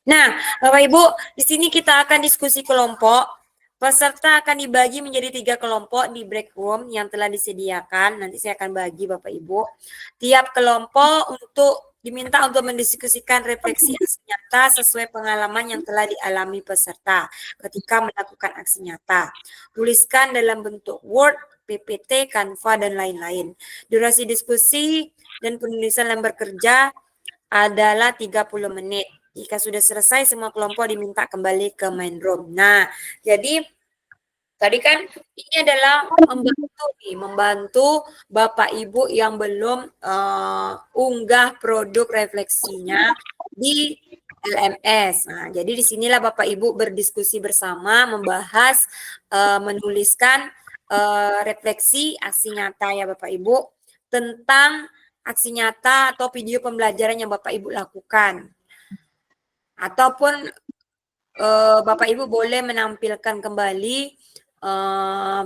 Nah, Bapak Ibu, di sini kita akan diskusi kelompok. Peserta akan dibagi menjadi 3 kelompok di break room yang telah disediakan. Nanti saya akan bagi Bapak Ibu. Tiap kelompok diminta untuk mendiskusikan refleksi aksi nyata sesuai pengalaman yang telah dialami peserta ketika melakukan aksi nyata. Tuliskan dalam bentuk Word, PPT, Canva, dan lain-lain. Durasi diskusi dan penulisan lembar kerja adalah 30 menit. Jika sudah selesai, semua kelompok diminta kembali ke main room. Nah, jadi tadi kan ini adalah membantu Bapak Ibu yang belum unggah produk refleksinya di LMS. Nah, jadi disinilah Bapak Ibu berdiskusi bersama, membahas, menuliskan refleksi aksi nyata ya Bapak Ibu tentang aksi nyata atau video pembelajaran yang Bapak Ibu lakukan. Ataupun Bapak Ibu boleh menampilkan kembali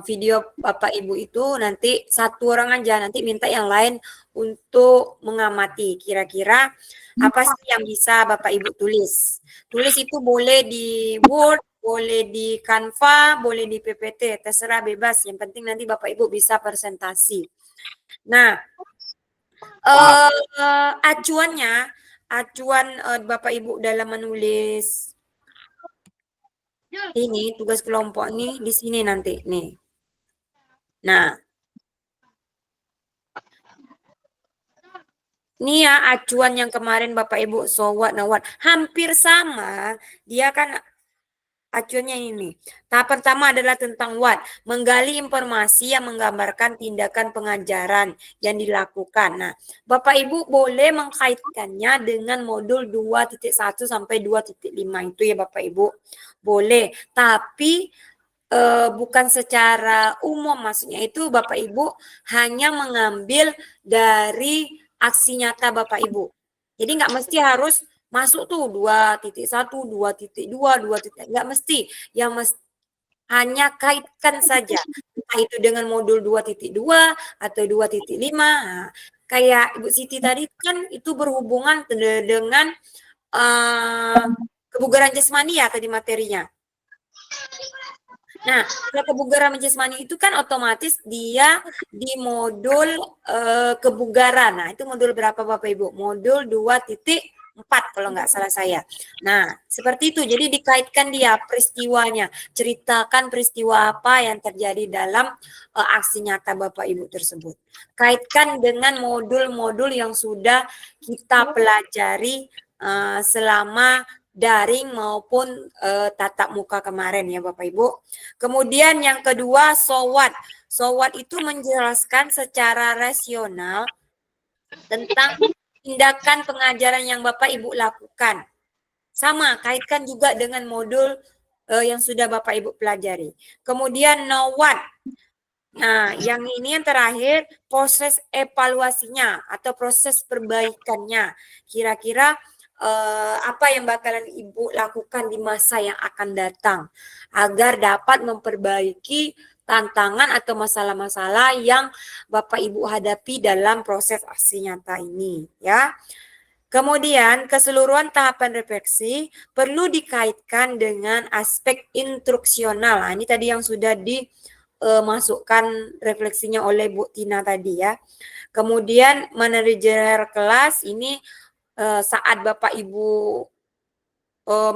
video Bapak Ibu itu nanti satu orang aja, nanti minta yang lain untuk mengamati kira-kira apa sih yang bisa Bapak Ibu tulis. Tulis itu boleh di Word, boleh di Canva, boleh di PPT, terserah bebas. Yang penting nanti Bapak Ibu bisa presentasi. Nah, acuan Bapak Ibu dalam menulis ini tugas kelompok nih di sini nanti nih. Nah, ini ya acuan yang kemarin Bapak Ibu so what now what hampir sama, dia kan acuannya ini. Tahap pertama adalah tentang what, menggali informasi yang menggambarkan tindakan pengajaran yang dilakukan. Nah, Bapak Ibu boleh mengkaitkannya dengan modul 2.1 sampai 2.5 itu ya Bapak Ibu. Boleh, tapi bukan secara umum, maksudnya itu Bapak Ibu hanya mengambil dari aksi nyata Bapak Ibu. Jadi nggak mesti harus masuk tuh 2.1, 2.2, 2. Nggak mesti. Yang hanya kaitkan saja. Entah itu dengan modul 2.2 atau 2.5. Nah, kayak Ibu Siti tadi kan itu berhubungan dengan kebugaran jasmani ya tadi materinya. Nah, kebugaran jasmani itu kan otomatis dia di modul kebugaran. Nah, itu modul berapa Bapak Ibu? Modul 2.4 kalau nggak salah saya. Nah, seperti itu. Jadi dikaitkan dia peristiwanya. Ceritakan peristiwa apa yang terjadi dalam aksi nyata Bapak Ibu tersebut. Kaitkan dengan modul-modul yang sudah kita pelajari selama daring maupun tatap muka kemarin ya Bapak Ibu. Kemudian yang kedua, so what. So what itu menjelaskan secara rasional tentang tindakan pengajaran yang Bapak Ibu lakukan. Sama, kaitkan juga dengan modul yang sudah Bapak Ibu pelajari. Kemudian know what. Nah, yang ini yang terakhir, proses evaluasinya atau proses perbaikannya. Kira-kira apa yang bakalan Ibu lakukan di masa yang akan datang agar dapat memperbaiki tantangan atau masalah-masalah yang Bapak Ibu hadapi dalam proses aksi nyata ini ya. Kemudian keseluruhan tahapan refleksi perlu dikaitkan dengan aspek instruksional. Nah, ini tadi yang sudah dimasukkan refleksinya oleh Bu Tina tadi ya. Kemudian manajer kelas ini saat Bapak Ibu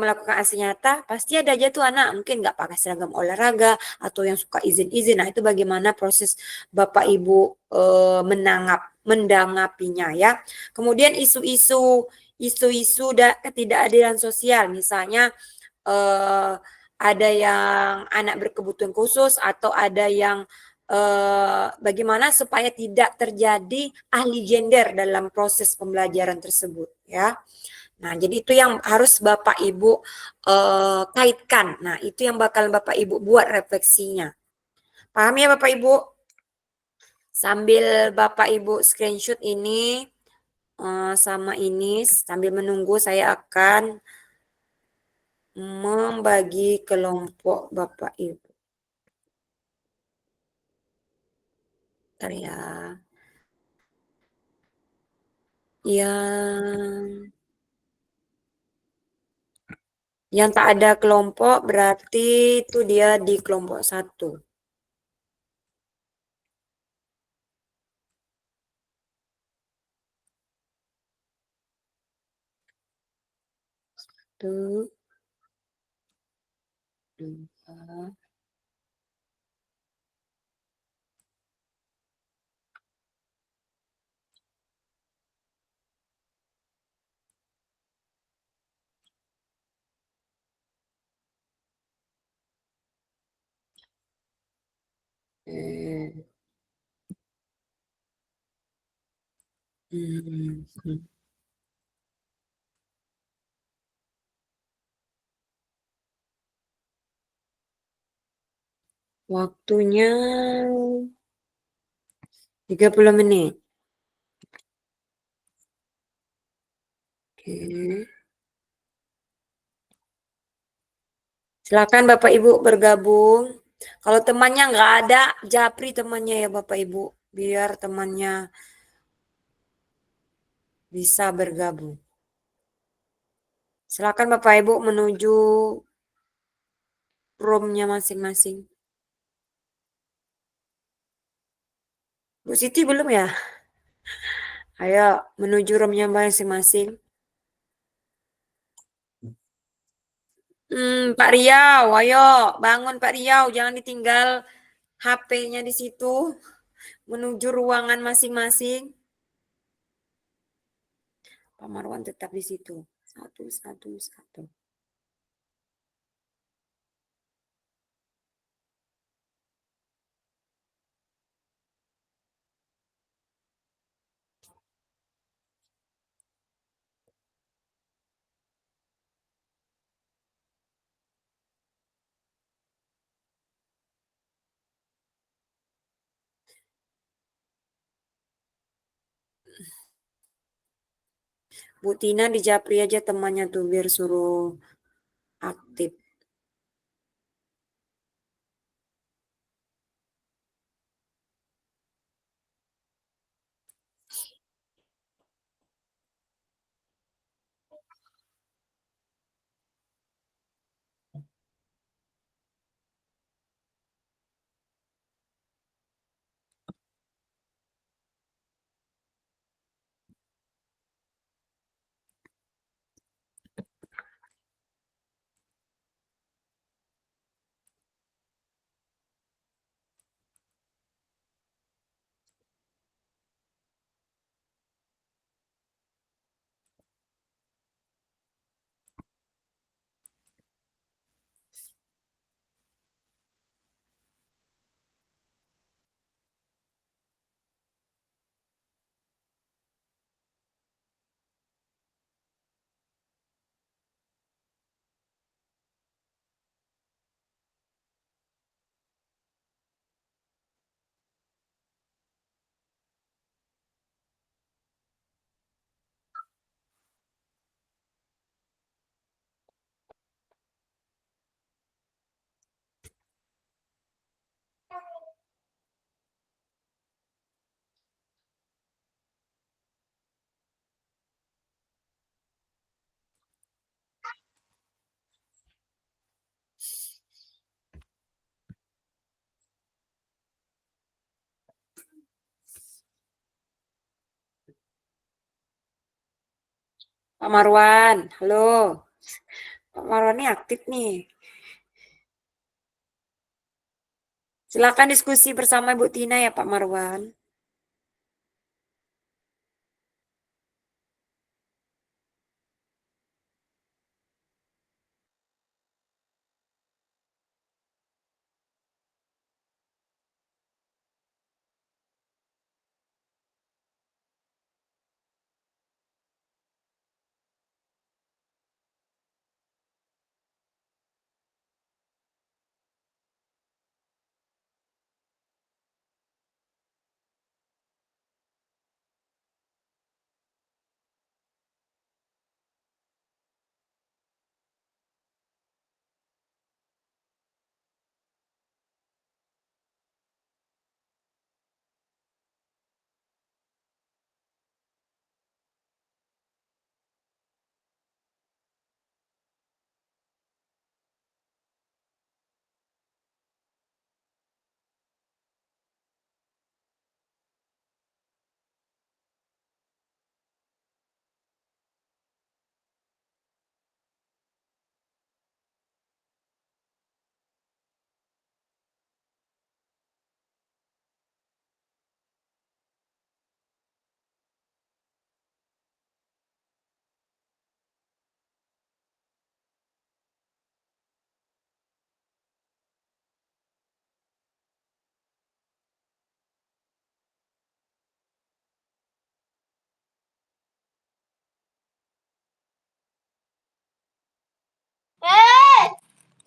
melakukan aksi nyata, pasti ada aja tuh anak mungkin nggak pakai seragam olahraga atau yang suka izin-izin. Nah, itu bagaimana proses Bapak Ibu mendanggapinya ya. Kemudian isu-isu ketidakadilan sosial, misalnya ada yang anak berkebutuhan khusus atau ada yang bagaimana supaya tidak terjadi ahli gender dalam proses pembelajaran tersebut ya. Nah, jadi itu yang harus Bapak Ibu kaitkan. Nah, itu yang bakal Bapak Ibu buat refleksinya. Paham ya Bapak Ibu? Sambil Bapak Ibu screenshot ini sama ini, sambil menunggu saya akan membagi kelompok Bapak Ibu. Bentar ya. Yang tak ada kelompok berarti itu dia di kelompok 1. Tuh. 2. Waktunya 30 menit. Oke. Silakan Bapak Ibu bergabung. Kalau temannya nggak ada, japri temannya ya Bapak Ibu. Biar temannya bisa bergabung. Silakan Bapak Ibu menuju room-nya masing-masing. Bu Siti belum ya? Ayo menuju room-nya masing-masing. Pak Riau, ayo bangun Pak Riau, jangan ditinggal HP-nya di situ. Menuju ruangan masing-masing. Pak Marwan tetap di situ. 1. Bu Tina di japri aja temannya tuh biar suruh aktif. Pak Marwan, halo. Pak Marwan ini aktif nih. Silakan diskusi bersama Bu Tina ya Pak Marwan.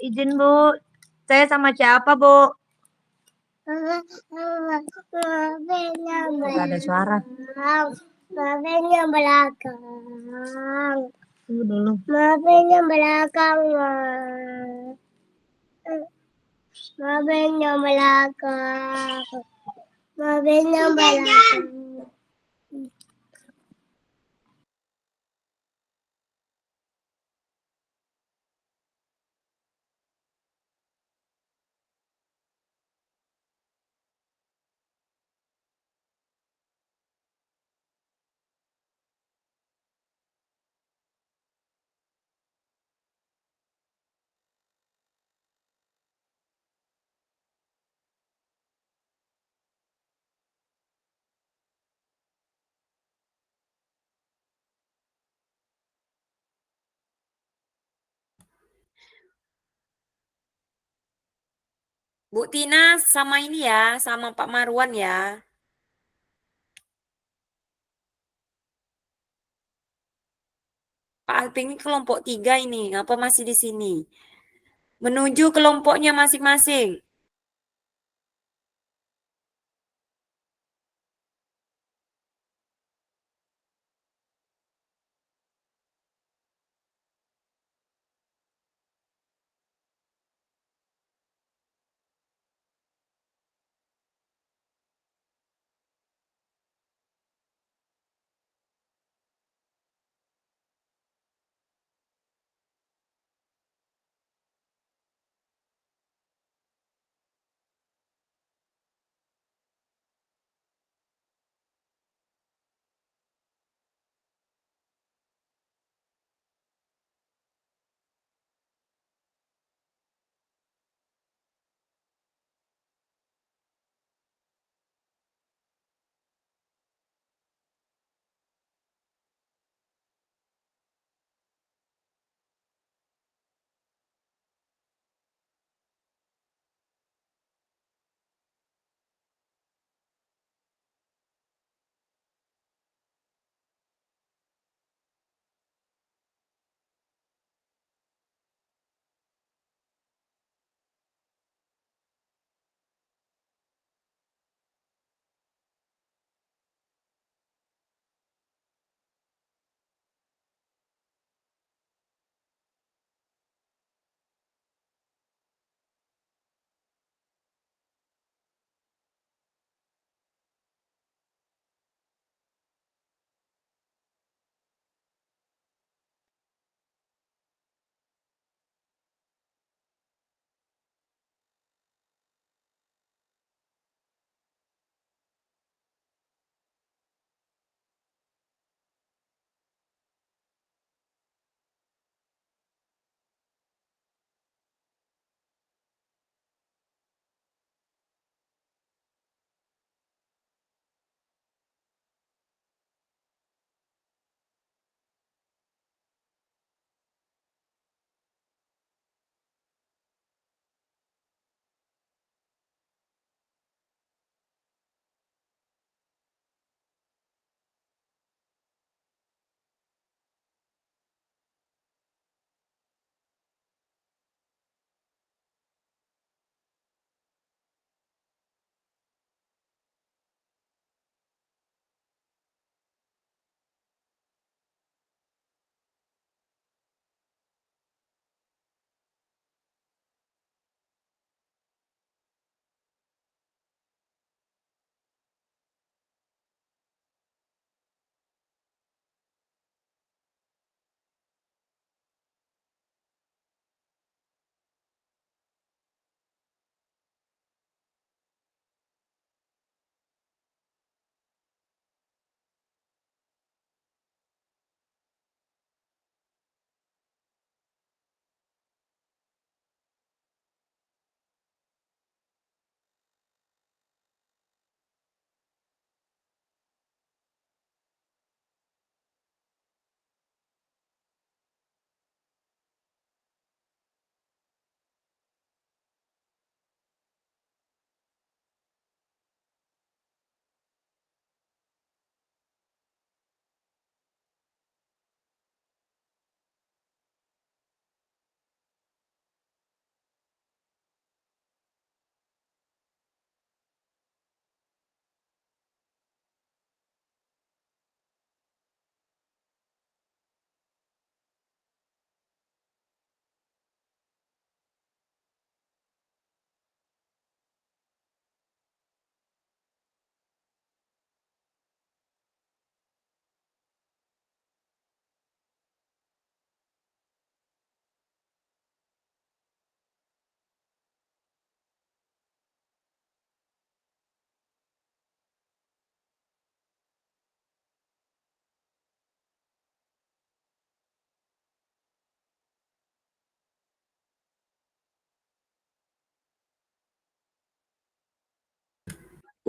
Izin, Bu. Saya sama siapa, Bu? Gak ada suara. Babenya belakang. Tunggu dulu. Babenya belakang. Babenya belakang. Babenya belakang. Bu Tina sama ini ya, sama Pak Marwan ya. Pak Alping ini kelompok 3 ini, apa masih di sini? Menuju kelompoknya masing-masing.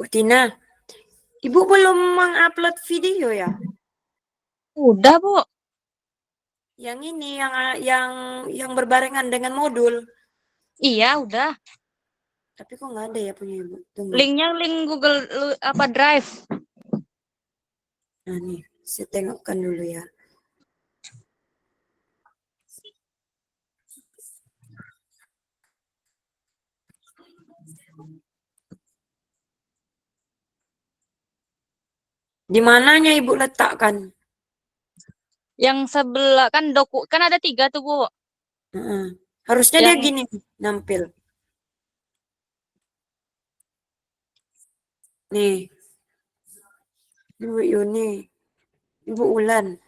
Bu Tina, Ibu belum mengupload video ya? Udah, Bu. Yang ini, yang berbarengan dengan modul. Iya, udah. Tapi kok nggak ada ya punya Ibu? Tunggu. Linknya link Google Drive. Nah nih, saya tengokkan dulu ya. Di mananya Ibu letakkan? Yang sebelah kan kan ada 3 tuh, Bu. Heeh. Harusnya dia Yang gini nampil. Nih, Ibu Yuni, Ibu Ulan.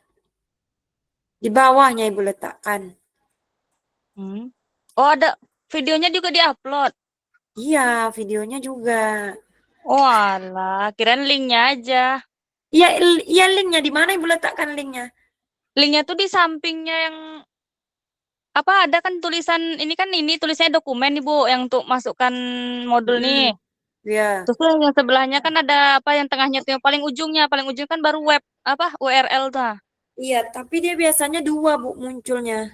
Di bawahnya Ibu letakkan. Oh, ada videonya juga diupload. Iya, videonya juga. Oh, alah, kirain linknya aja. Iya, iya linknya di mana Ibu letakkan linknya? Linknya tuh di sampingnya yang apa ada kan tulisan ini tulisannya dokumen nih Bu yang untuk masukkan modul nih. Iya. Terus tuh yang sebelahnya kan ada apa yang tengahnya tuh yang paling ujung kan baru web apa URL tuh. Iya, tapi dia biasanya 2 Bu munculnya.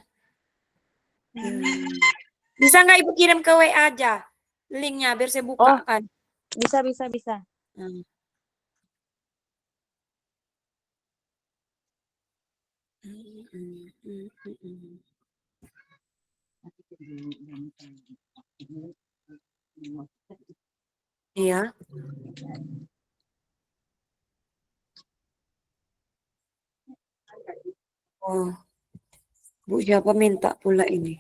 Bisa nggak Ibu kirim ke WA aja linknya biar saya buka Oh, kan? bisa. Hmm. Iya. Oh, Bu siapa minta pula ini?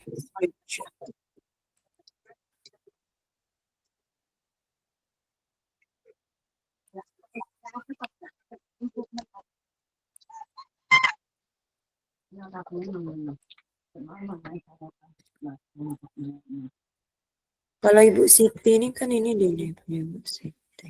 Kalau Ibu Siti ini kan ini dia nih punya Ibu Siti.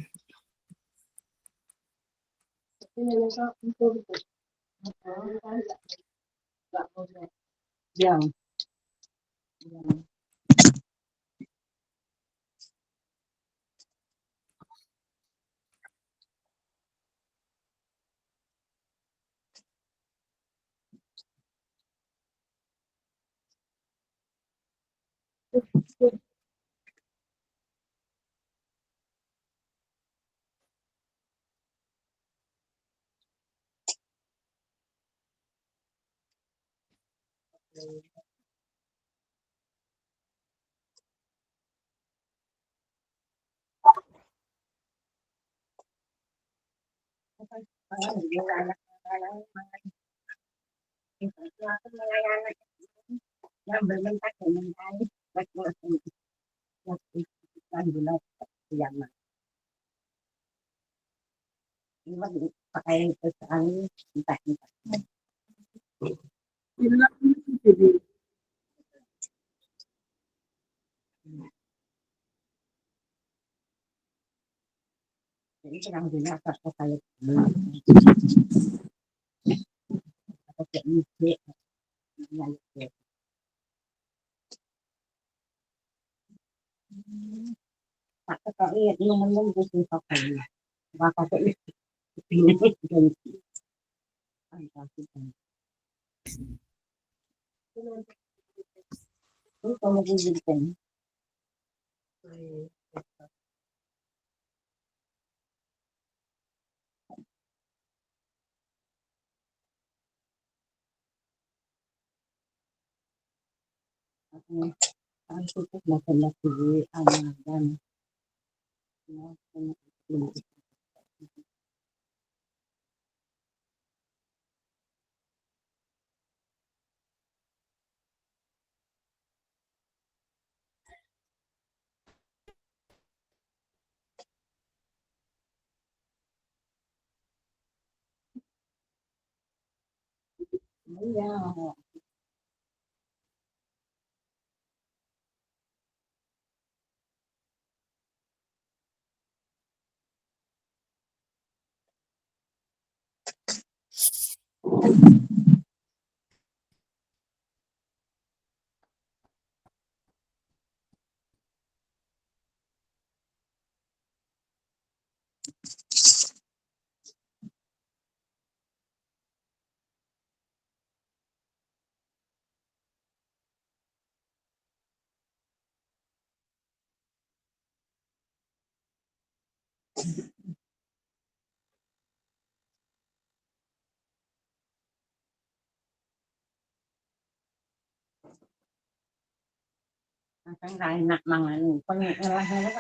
Nggak enak mangan. Pengolahnya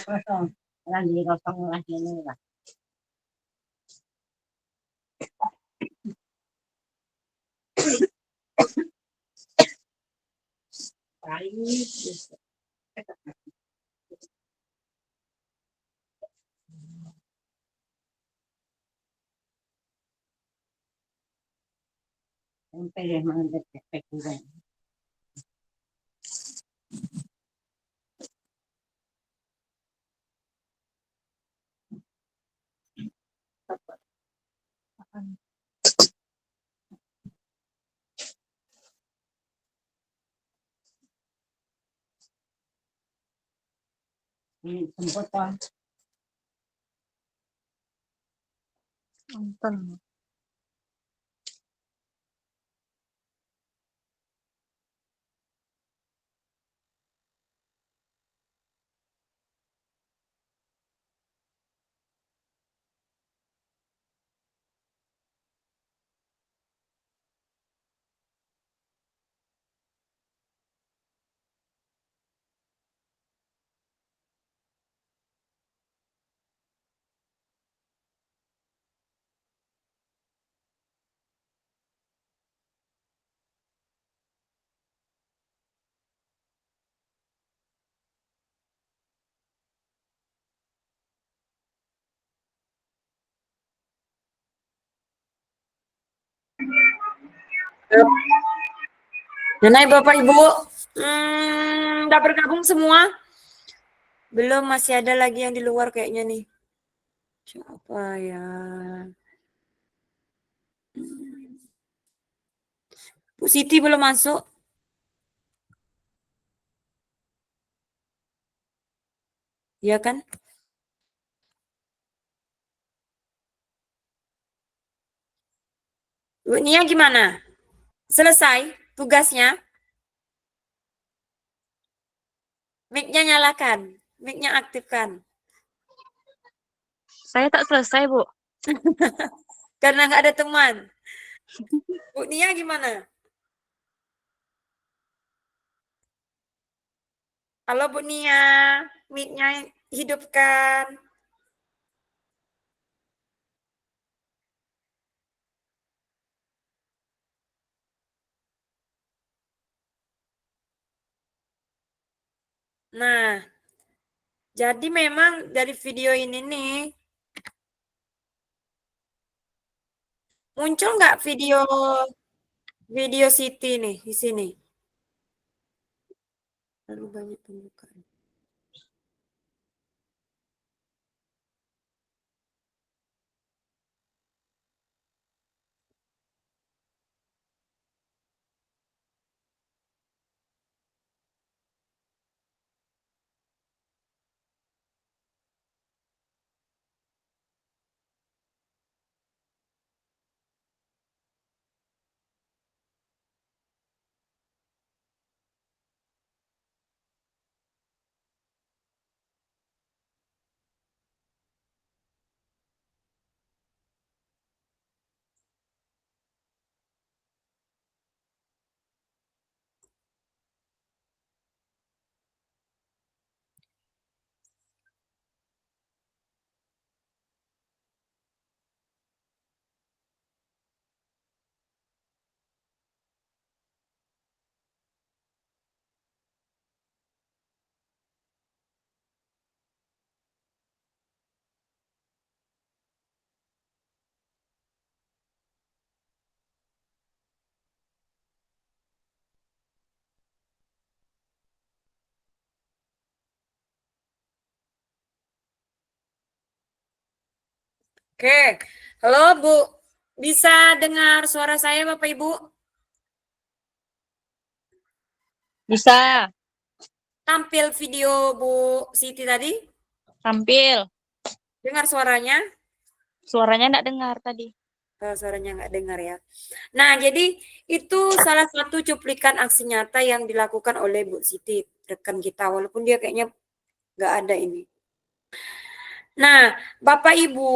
kosong. Lagi kosong lagi ini lah. Sampai deh mangan pepek juga. Ini semput kan. Nonton. Nah, Bapak Ibu, udah bergabung semua? Belum, masih ada lagi yang di luar kayaknya nih. Siapa ya? Bu Siti belum masuk. Iya kan? Bu Nia gimana? Selesai tugasnya? Mic-nya nyalakan, mic-nya aktifkan. Saya tak selesai, Bu. Karena nggak ada teman. Bu Nia gimana? Halo Bu Nia, mic-nya hidupkan. Nah, jadi memang dari video ini nih, muncul nggak video Siti nih di sini? Lalu banyak pembukaan. Oke, halo Bu, bisa dengar suara saya Bapak Ibu? Bisa. Tampil video Bu Siti tadi? Tampil. Dengar suaranya? Suaranya enggak dengar tadi. Kalau suaranya nggak dengar ya. Nah, jadi itu salah satu cuplikan aksi nyata yang dilakukan oleh Bu Siti, rekan kita, walaupun dia kayaknya nggak ada ini. Nah, Bapak Ibu,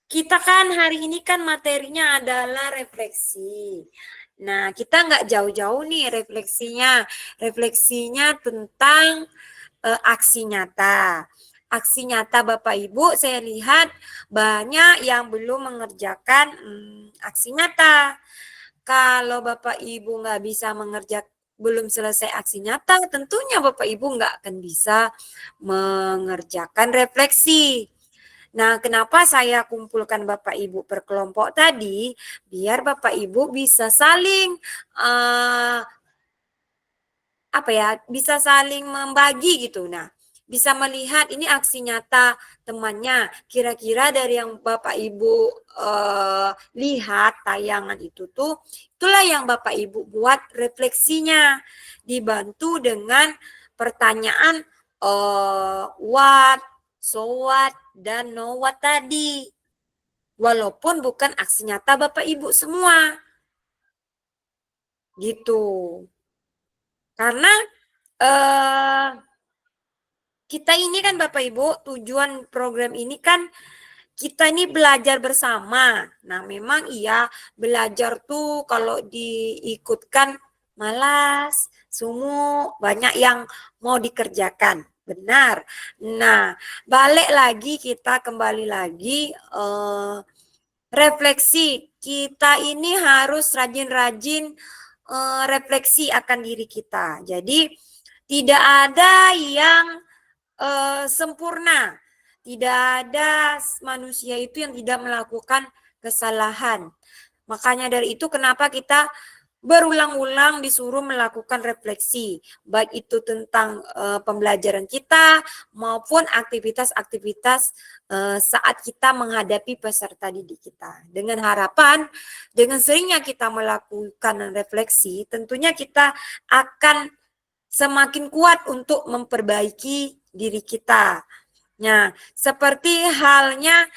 kita kan hari ini kan materinya adalah refleksi. Nah, kita nggak jauh-jauh nih refleksinya. Refleksinya tentang aksi nyata. Aksi nyata Bapak Ibu, saya lihat banyak yang belum mengerjakan aksi nyata. Kalau Bapak Ibu nggak bisa mengerjakan, belum selesai aksi nyata, tentunya Bapak Ibu nggak akan bisa mengerjakan refleksi. Nah, kenapa saya kumpulkan Bapak Ibu per kelompok tadi? Biar Bapak Ibu bisa saling apa ya, bisa saling membagi gitu. Nah, bisa melihat ini aksi nyata temannya. Kira-kira dari yang Bapak Ibu lihat tayangan itu tuh, itulah yang Bapak Ibu buat refleksinya. Dibantu dengan pertanyaan what, so what, dan know what tadi. Walaupun bukan aksi nyata Bapak Ibu semua. Gitu. Karena kita ini kan Bapak Ibu, tujuan program ini kan kita ini belajar bersama. Nah, memang iya belajar tuh kalau diikutkan malas, sumuk, banyak yang mau dikerjakan. Benar. Nah, balik lagi kita kembali lagi refleksi. Kita ini harus rajin-rajin refleksi akan diri kita. Jadi tidak ada yang sempurna. Tidak ada manusia itu yang tidak melakukan kesalahan. Makanya dari itu kenapa kita berulang-ulang disuruh melakukan refleksi, baik itu tentang pembelajaran kita maupun aktivitas-aktivitas saat kita menghadapi peserta didik kita. Dengan harapan, dengan seringnya kita melakukan refleksi, tentunya kita akan semakin kuat untuk memperbaiki diri kita. Nah, seperti halnya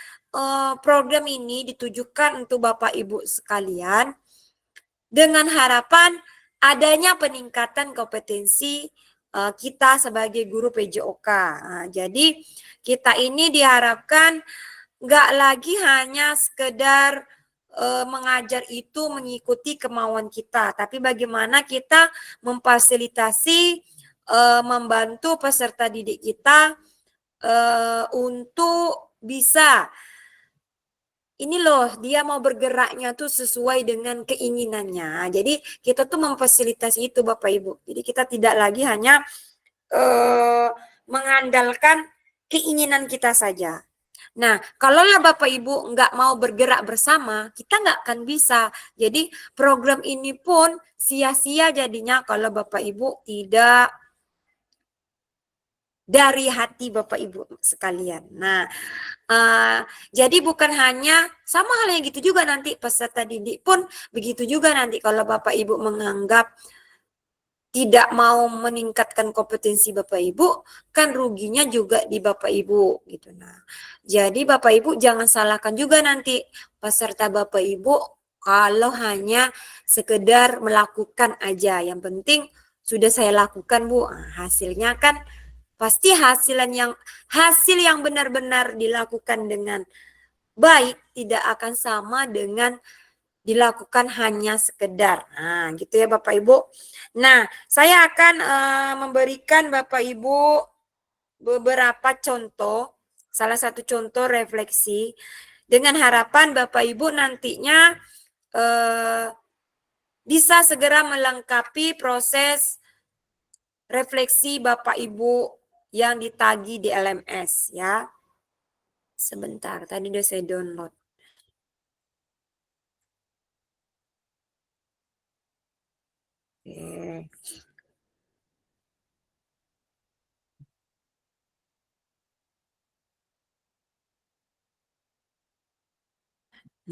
program ini ditujukan untuk Bapak Ibu sekalian dengan harapan adanya peningkatan kompetensi kita sebagai guru PJOK. Nah, jadi kita ini diharapkan nggak lagi hanya sekedar mengajar itu mengikuti kemauan kita, tapi bagaimana kita memfasilitasi, membantu peserta didik kita untuk bisa ini loh, dia mau bergeraknya tuh sesuai dengan keinginannya. Jadi kita tuh memfasilitasi itu Bapak Ibu. Jadi kita tidak lagi hanya mengandalkan keinginan kita saja. Nah, kalaulah Bapak Ibu nggak mau bergerak bersama, kita nggak akan bisa. Jadi program ini pun sia-sia jadinya kalau Bapak Ibu tidak dari hati Bapak Ibu sekalian. Nah, jadi bukan hanya sama halnya gitu juga nanti peserta didik pun begitu juga nanti kalau Bapak Ibu menganggap tidak mau meningkatkan kompetensi Bapak Ibu, kan ruginya juga di Bapak Ibu gitu. Nah, jadi Bapak Ibu jangan salahkan juga nanti peserta Bapak Ibu kalau hanya sekedar melakukan aja. Yang penting sudah saya lakukan Bu, hasilnya kan pasti hasil yang benar-benar dilakukan dengan baik tidak akan sama dengan dilakukan hanya sekedar. Nah, gitu ya Bapak Ibu. Nah, saya akan memberikan Bapak Ibu beberapa contoh, salah satu contoh refleksi dengan harapan Bapak Ibu nantinya bisa segera melengkapi proses refleksi Bapak Ibu yang ditagi di LMS ya. Sebentar, tadi udah saya download. Oke.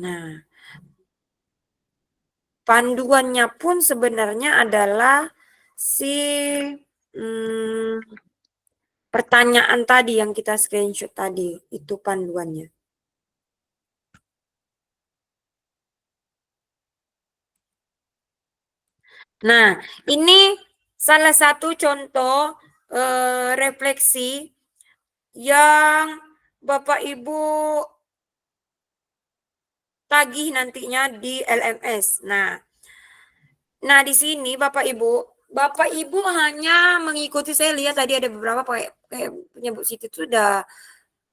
Nah, panduannya pun sebenarnya adalah si pertanyaan tadi yang kita screenshot tadi, itu panduannya. Nah, ini salah satu contoh refleksi yang Bapak Ibu tagih nantinya di LMS. Nah, di sini Bapak Ibu hanya mengikuti, saya lihat tadi ada beberapa kayak punya Bu Siti itu sudah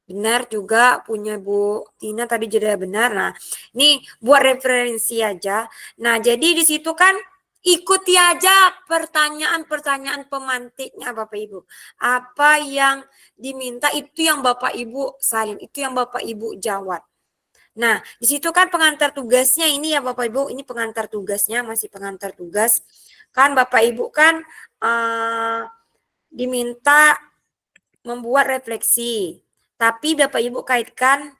benar juga, punya Bu Tina tadi juga benar. Nah, ini buat referensi aja. Nah, jadi di situ kan ikuti aja pertanyaan-pertanyaan pemantiknya Bapak Ibu. Apa yang diminta itu yang Bapak Ibu salin, itu yang Bapak Ibu jawab. Nah, di situ kan pengantar tugasnya ini ya Bapak Ibu, ini pengantar tugasnya, masih pengantar tugas. Kan Bapak Ibu kan diminta membuat refleksi. Tapi Bapak Ibu kaitkan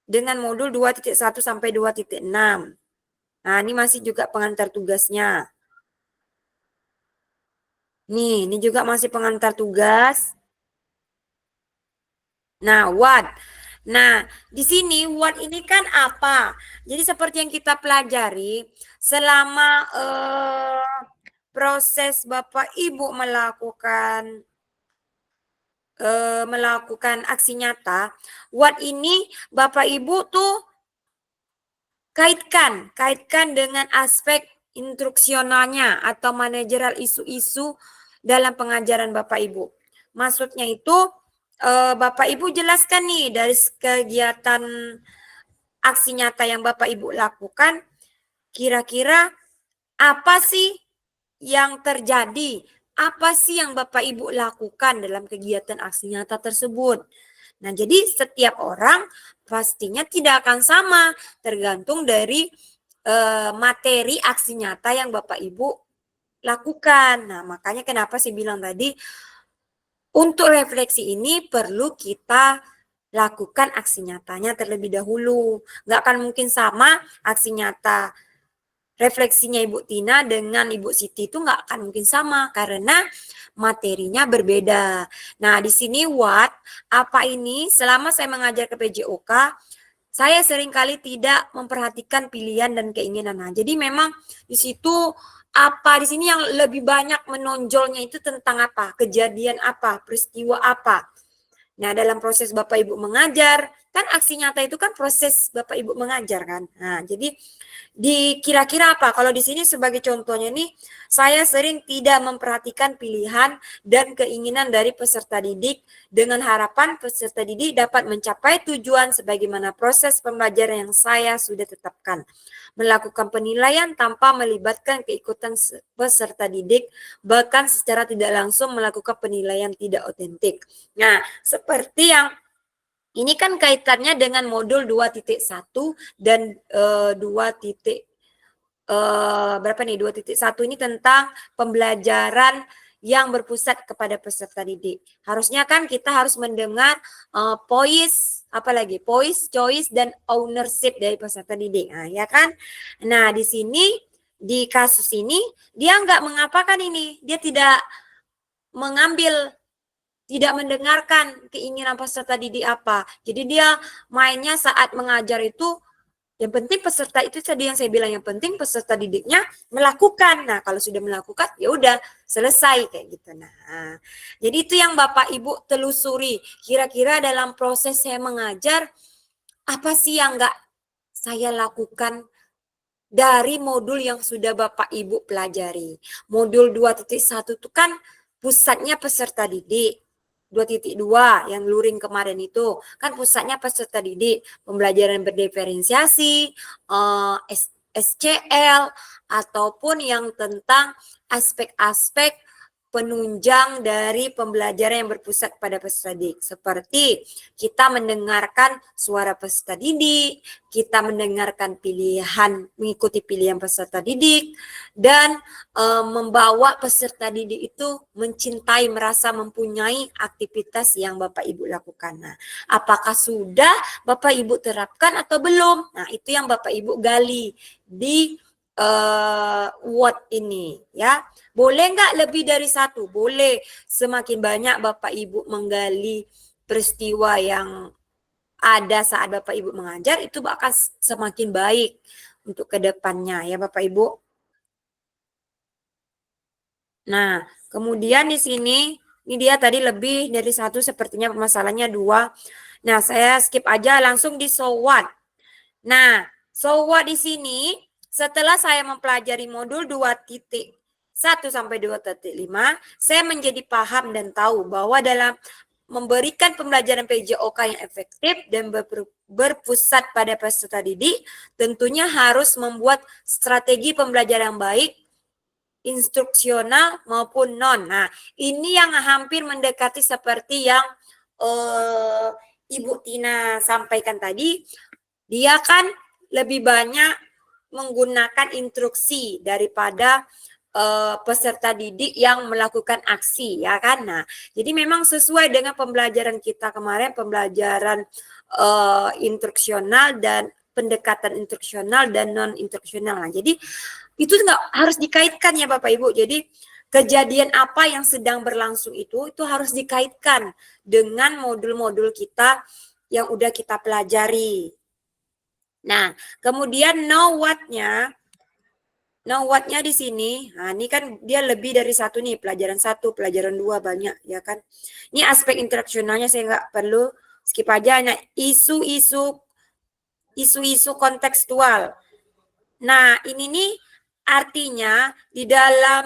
dengan modul 2.1 sampai 2.6. Nah, ini masih juga pengantar tugasnya. Nih, ini juga masih pengantar tugas. Nah, what? Nah, di sini what ini kan apa? Jadi seperti yang kita pelajari selama proses Bapak Ibu melakukan aksi nyata, what ini Bapak Ibu tuh kaitkan dengan aspek instruksionalnya atau manajerial isu-isu dalam pengajaran Bapak Ibu. Maksudnya itu Bapak Ibu jelaskan nih dari kegiatan aksi nyata yang Bapak Ibu lakukan, kira-kira apa sih yang terjadi? Apa sih yang Bapak Ibu lakukan dalam kegiatan aksi nyata tersebut? Nah, jadi setiap orang pastinya tidak akan sama, tergantung dari materi aksi nyata yang Bapak Ibu lakukan. Nah, makanya kenapa saya bilang tadi, untuk refleksi ini perlu kita lakukan aksi nyatanya terlebih dahulu. Nggak akan mungkin sama aksi nyata refleksinya Ibu Tina dengan Ibu Siti itu nggak akan mungkin sama karena materinya berbeda. Nah, di sini what, apa ini, selama saya mengajar ke PJOK, saya seringkali tidak memperhatikan pilihan dan keinginan. Nah, jadi memang di situ apa, di sini yang lebih banyak menonjolnya itu tentang apa, kejadian apa, peristiwa apa. Nah, dalam proses Bapak Ibu mengajar, kan aksi nyata itu kan proses Bapak Ibu mengajar kan. Nah, jadi di kira-kira apa? Kalau di sini sebagai contohnya nih, saya sering tidak memperhatikan pilihan dan keinginan dari peserta didik dengan harapan peserta didik dapat mencapai tujuan sebagaimana proses pembelajaran yang saya sudah tetapkan. Melakukan penilaian tanpa melibatkan keikutan peserta didik, bahkan secara tidak langsung melakukan penilaian tidak otentik. Nah, seperti yang ini kan kaitannya dengan modul 2.1 dan 2.1 ini tentang pembelajaran yang berpusat kepada peserta didik. Harusnya kan kita harus mendengar voice, choice, dan ownership dari peserta didik. Nah, ya kan? Nah, di sini, di kasus ini, dia nggak mengapakan ini. Dia tidak mendengarkan keinginan peserta didik apa. Jadi dia mainnya saat mengajar itu, yang penting peserta itu tadi yang saya bilang, yang penting peserta didiknya melakukan. Nah, kalau sudah melakukan, ya udah selesai kayak gitu. Nah, jadi itu yang Bapak Ibu telusuri. Kira-kira dalam proses saya mengajar, apa sih yang nggak saya lakukan dari modul yang sudah Bapak Ibu pelajari. Modul 2.1 itu kan pusatnya peserta didik. 2.2 yang luring kemarin itu kan pusatnya peserta didik, pembelajaran berdiferensiasi, SCL, ataupun yang tentang aspek-aspek penunjang dari pembelajaran yang berpusat pada peserta didik. Seperti kita mendengarkan suara peserta didik, kita mendengarkan pilihan, mengikuti pilihan peserta didik, dan membawa peserta didik itu mencintai, merasa mempunyai aktivitas yang Bapak Ibu lakukan. Nah, apakah sudah Bapak Ibu terapkan atau belum? Nah, itu yang Bapak Ibu gali di word ini ya. Boleh nggak lebih dari satu? Boleh. Semakin banyak Bapak Ibu menggali peristiwa yang ada saat Bapak Ibu mengajar, itu bakal semakin baik untuk kedepannya ya Bapak Ibu. Nah, kemudian di sini, ini dia tadi lebih dari satu, sepertinya permasalahannya 2. Nah, saya skip aja langsung di so what. Nah, so what di sini, setelah saya mempelajari modul 2.1 sampai 2.5, saya menjadi paham dan tahu bahwa dalam memberikan pembelajaran PJOK yang efektif dan berpusat pada peserta didik, tentunya harus membuat strategi pembelajaran yang baik, instruksional maupun non. Nah, ini yang hampir mendekati seperti yang Ibu Tina sampaikan tadi. Dia kan lebih banyak menggunakan instruksi daripada peserta didik yang melakukan aksi, ya kan? Nah, jadi memang sesuai dengan pembelajaran kita kemarin, pembelajaran instruksional dan pendekatan instruksional dan non instruksional. Nah, jadi itu nggak harus dikaitkan ya Bapak Ibu. Jadi kejadian apa yang sedang berlangsung itu harus dikaitkan dengan modul-modul kita yang udah kita pelajari. Nah, kemudian know what-nya di sini, nah ini kan dia lebih dari satu nih, pelajaran 1, pelajaran 2 banyak ya kan. Ini aspek interaksionalnya saya nggak perlu, skip aja. Nah, isu-isu kontekstual. Nah, ini nih artinya di dalam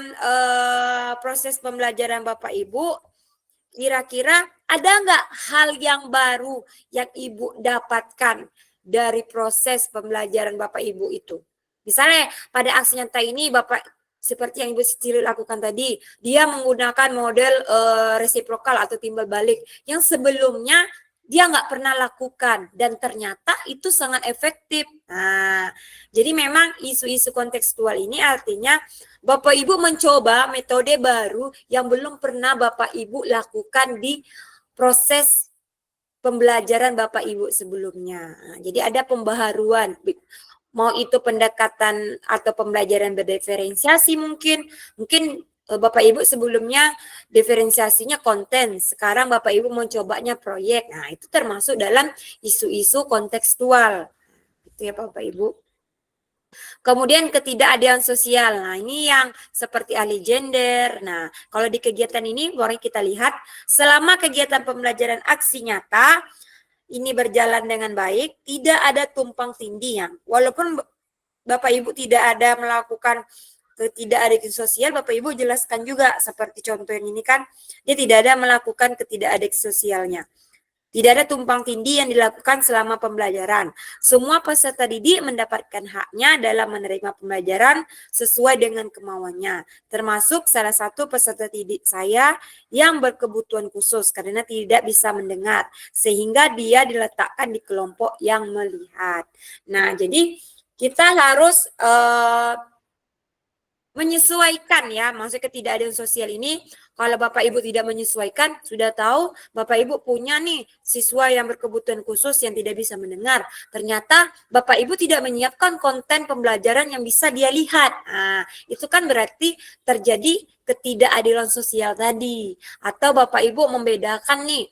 proses pembelajaran Bapak Ibu, kira-kira ada nggak hal yang baru yang Ibu dapatkan dari proses pembelajaran Bapak Ibu itu? Misalnya pada aksi nyata ini Bapak, seperti yang Ibu Siti lakukan tadi, dia menggunakan model resiprokal atau timbal balik yang sebelumnya dia nggak pernah lakukan dan ternyata itu sangat efektif. Nah, jadi memang isu-isu kontekstual ini artinya Bapak Ibu mencoba metode baru yang belum pernah Bapak Ibu lakukan di proses pembelajaran Bapak Ibu sebelumnya. Nah, jadi ada pembaharuan. Mau itu pendekatan atau pembelajaran berdiferensiasi mungkin Bapak Ibu sebelumnya diferensiasinya konten, sekarang Bapak Ibu mau cobanya proyek. Nah, itu termasuk dalam isu-isu kontekstual. Itu ya Bapak Ibu. Kemudian ketidakadilan sosial. Nah, ini yang seperti ahli gender. Nah, kalau di kegiatan ini mari kita lihat selama kegiatan pembelajaran aksi nyata ini berjalan dengan baik, tidak ada tumpang tindih. Walaupun Bapak Ibu tidak ada melakukan ketidakadilan sosial, Bapak Ibu jelaskan juga seperti contoh yang ini kan, dia tidak ada melakukan ketidakadilan sosialnya. Tidak ada tumpang tindih yang dilakukan selama pembelajaran. Semua peserta didik mendapatkan haknya dalam menerima pembelajaran sesuai dengan kemauannya. Termasuk salah satu peserta didik saya yang berkebutuhan khusus karena tidak bisa mendengar. Sehingga dia diletakkan di kelompok yang melihat. Nah, jadi kita harus menyesuaikan ya, maksudnya ketidakadilan sosial ini. Kalau Bapak Ibu tidak menyesuaikan, sudah tahu Bapak Ibu punya nih siswa yang berkebutuhan khusus yang tidak bisa mendengar. Ternyata Bapak Ibu tidak menyiapkan konten pembelajaran yang bisa dia lihat. Nah, itu kan berarti terjadi ketidakadilan sosial tadi. Atau Bapak Ibu membedakan nih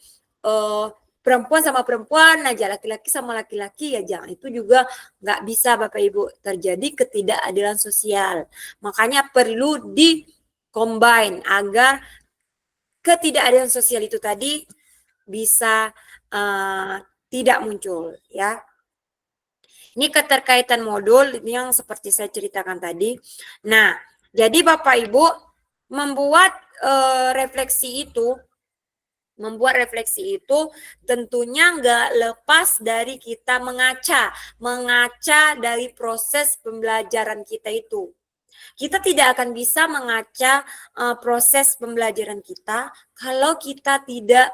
perempuan sama perempuan aja, laki-laki sama laki-laki ya, jangan, itu juga nggak bisa Bapak Ibu, terjadi ketidakadilan sosial. Makanya perlu di-combine agar ketidakadilan sosial itu tadi bisa tidak muncul ya. Ini keterkaitan modul yang seperti saya ceritakan tadi. Nah, jadi Bapak Ibu membuat refleksi itu tentunya nggak lepas dari kita mengaca dari proses pembelajaran kita itu. Kita tidak akan bisa mengaca proses pembelajaran kita kalau kita tidak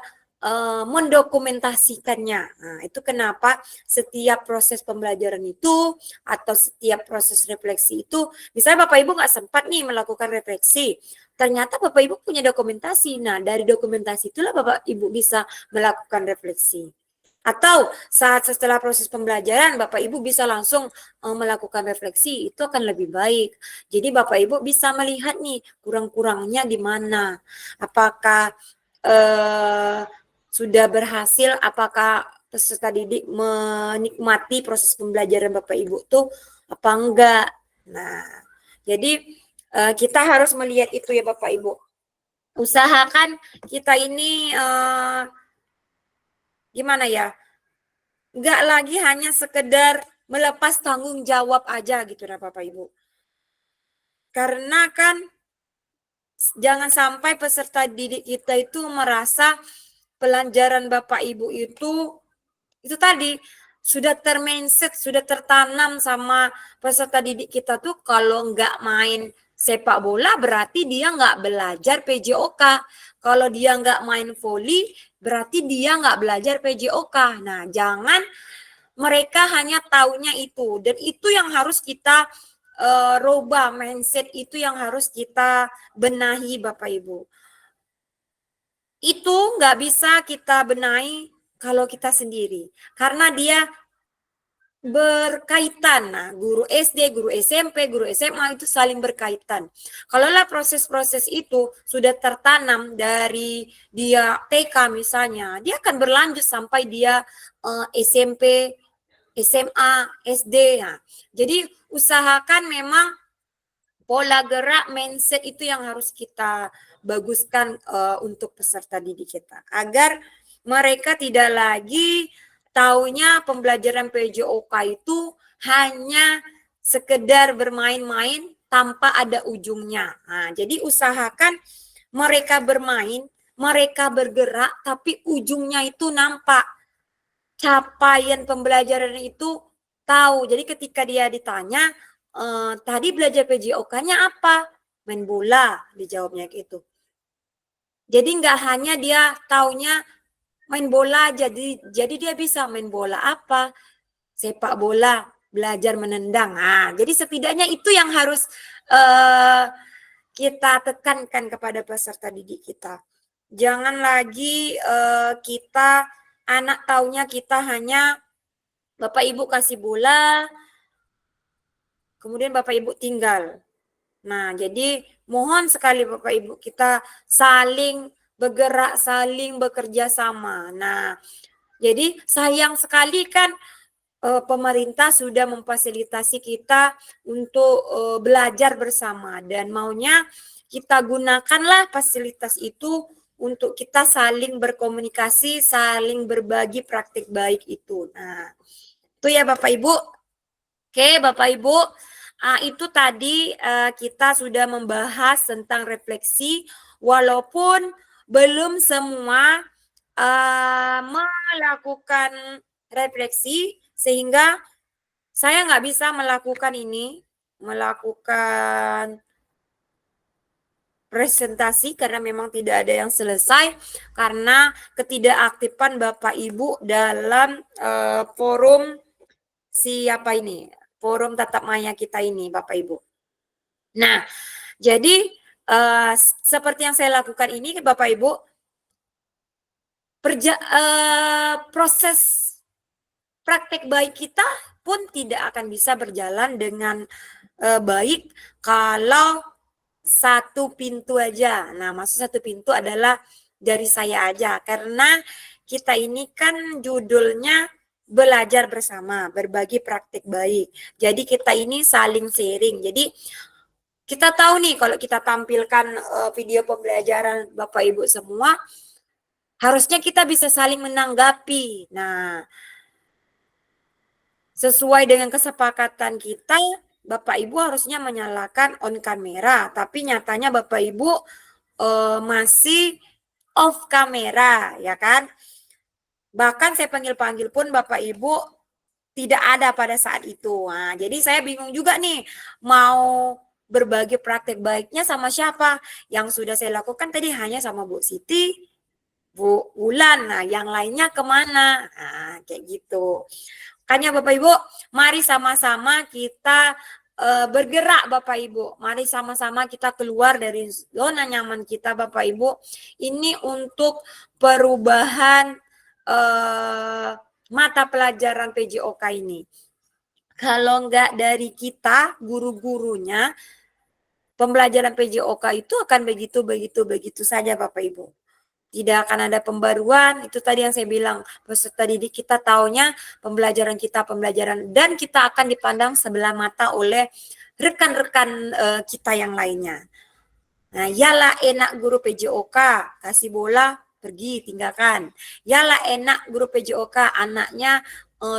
mendokumentasikannya. Nah, itu kenapa setiap proses pembelajaran itu atau setiap proses refleksi itu, misalnya Bapak Ibu nggak sempat nih melakukan refleksi, ternyata Bapak Ibu punya dokumentasi. Nah, dari dokumentasi itulah Bapak Ibu bisa melakukan refleksi. Atau saat setelah proses pembelajaran Bapak Ibu bisa langsung melakukan refleksi, itu akan lebih baik. Jadi Bapak Ibu bisa melihat nih kurang-kurangnya di mana. Apakah sudah berhasil, apakah peserta didik menikmati proses pembelajaran Bapak Ibu tuh apa enggak. Nah, jadi kita harus melihat itu ya Bapak Ibu. Usahakan kita ini gimana ya, nggak lagi hanya sekedar melepas tanggung jawab aja gitu nah Bapak Ibu. Karena kan jangan sampai peserta didik kita itu merasa pelajaran Bapak Ibu itu tadi sudah termindset, sudah tertanam sama peserta didik kita tuh kalau nggak main sepak bola berarti dia nggak belajar PJOK. Kalau dia nggak main voli berarti dia nggak belajar PJOK. Nah, jangan mereka hanya taunya itu. Dan itu yang harus kita rubah, mindset itu yang harus kita benahi Bapak Ibu. Itu nggak bisa kita benahi kalau kita sendiri. Karena dia berkaitan. Nah, guru SD, guru SMP, guru SMA itu saling berkaitan. Kalaulah proses-proses itu sudah tertanam dari dia TK misalnya, dia akan berlanjut sampai dia SMP, SMA, SD. Nah, jadi usahakan memang pola gerak mindset itu yang harus kita baguskan untuk peserta didik kita. Agar mereka tidak lagi taunya pembelajaran PJOK itu hanya sekedar bermain-main tanpa ada ujungnya. Nah, jadi usahakan mereka bermain, mereka bergerak, tapi ujungnya itu nampak. Capaian pembelajaran itu tahu. Jadi ketika dia ditanya, tadi belajar PJOK-nya apa? Main bola, dijawabnya gitu. Jadi nggak hanya dia taunya main bola, jadi dia bisa main bola apa? Sepak bola, belajar menendang. Nah, jadi setidaknya itu yang harus kita tekankan kepada peserta didik kita. Jangan lagi kita anak taunya kita hanya Bapak Ibu kasih bola, kemudian Bapak Ibu tinggal. Nah, jadi mohon sekali Bapak Ibu kita saling bergerak, saling bekerja sama. Nah, jadi sayang sekali kan pemerintah sudah memfasilitasi kita untuk belajar bersama dan maunya kita gunakanlah fasilitas itu untuk kita saling berkomunikasi, saling berbagi praktik baik itu. Nah, itu ya Bapak Ibu. Oke, Bapak Ibu. Itu tadi kita sudah membahas tentang refleksi, walaupun belum semua melakukan refleksi, sehingga saya nggak bisa melakukan presentasi karena memang tidak ada yang selesai karena ketidakaktifan Bapak Ibu dalam forum forum tatap maya kita ini Bapak Ibu. Nah, jadi seperti yang saya lakukan ini Bapak Ibu, proses praktek baik kita pun tidak akan bisa berjalan dengan baik kalau satu pintu aja. Nah, maksud satu pintu adalah dari saya aja, karena kita ini kan judulnya belajar bersama, berbagi praktik baik. Jadi kita ini saling sharing. Jadi kita tahu nih kalau kita tampilkan video pembelajaran Bapak Ibu semua, harusnya kita bisa saling menanggapi. Nah, sesuai dengan kesepakatan kita, Bapak Ibu harusnya menyalakan on kamera, tapi nyatanya Bapak Ibu masih off kamera, ya kan? Bahkan saya panggil-panggil pun Bapak Ibu tidak ada pada saat itu. Nah, jadi saya bingung juga nih, mau berbagi praktek baiknya sama siapa? Yang sudah saya lakukan tadi hanya sama Bu Siti, Bu Wulan. Nah, yang lainnya kemana? Nah, kayak gitu. Makanya Bapak Ibu, mari sama-sama kita bergerak Bapak Ibu. Mari sama-sama kita keluar dari zona nyaman kita Bapak Ibu. Ini untuk perubahan mata pelajaran PJOK ini. Kalau enggak dari kita, guru-gurunya, pembelajaran PJOK itu akan begitu saja Bapak Ibu. Tidak akan ada pembaruan, itu tadi yang saya bilang, peserta didik kita taunya pembelajaran dan kita akan dipandang sebelah mata oleh rekan-rekan kita yang lainnya. Nah, yalah enak guru PJOK, kasih bola, pergi, tinggalkan. Yalah enak guru PJOK, anaknya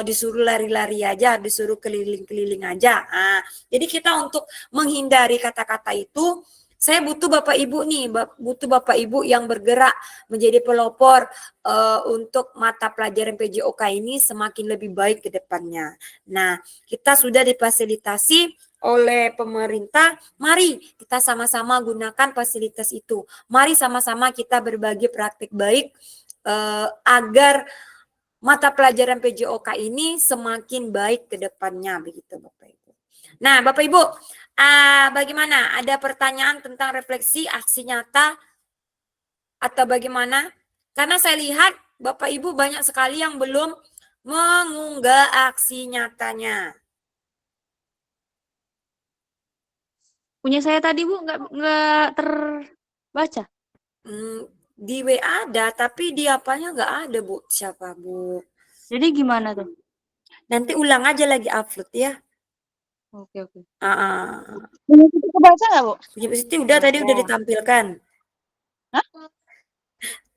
disuruh lari-lari aja, disuruh keliling-keliling aja. Nah, jadi kita untuk menghindari kata-kata itu, saya butuh Bapak Ibu nih, butuh Bapak Ibu yang bergerak menjadi pelopor untuk mata pelajaran PJOK ini semakin lebih baik ke depannya. Nah, kita sudah difasilitasi oleh pemerintah, mari kita sama-sama gunakan fasilitas itu. Mari sama-sama kita berbagi praktik baik agar mata pelajaran PJOK ini semakin baik ke depannya, begitu Bapak Ibu. Nah, Bapak Ibu, bagaimana? Ada pertanyaan tentang refleksi aksi nyata atau bagaimana? Karena saya lihat Bapak Ibu banyak sekali yang belum mengunggah aksi nyatanya. Punya saya tadi Bu nggak terbaca. Di WA ada, tapi di apanya nggak ada Bu. Siapa Bu? Jadi gimana tuh? Nanti ulang aja lagi upload ya. Oke. Punya kita kebaca nggak, Bu? Ibu Siti udah tadi udah ditampilkan. Hah?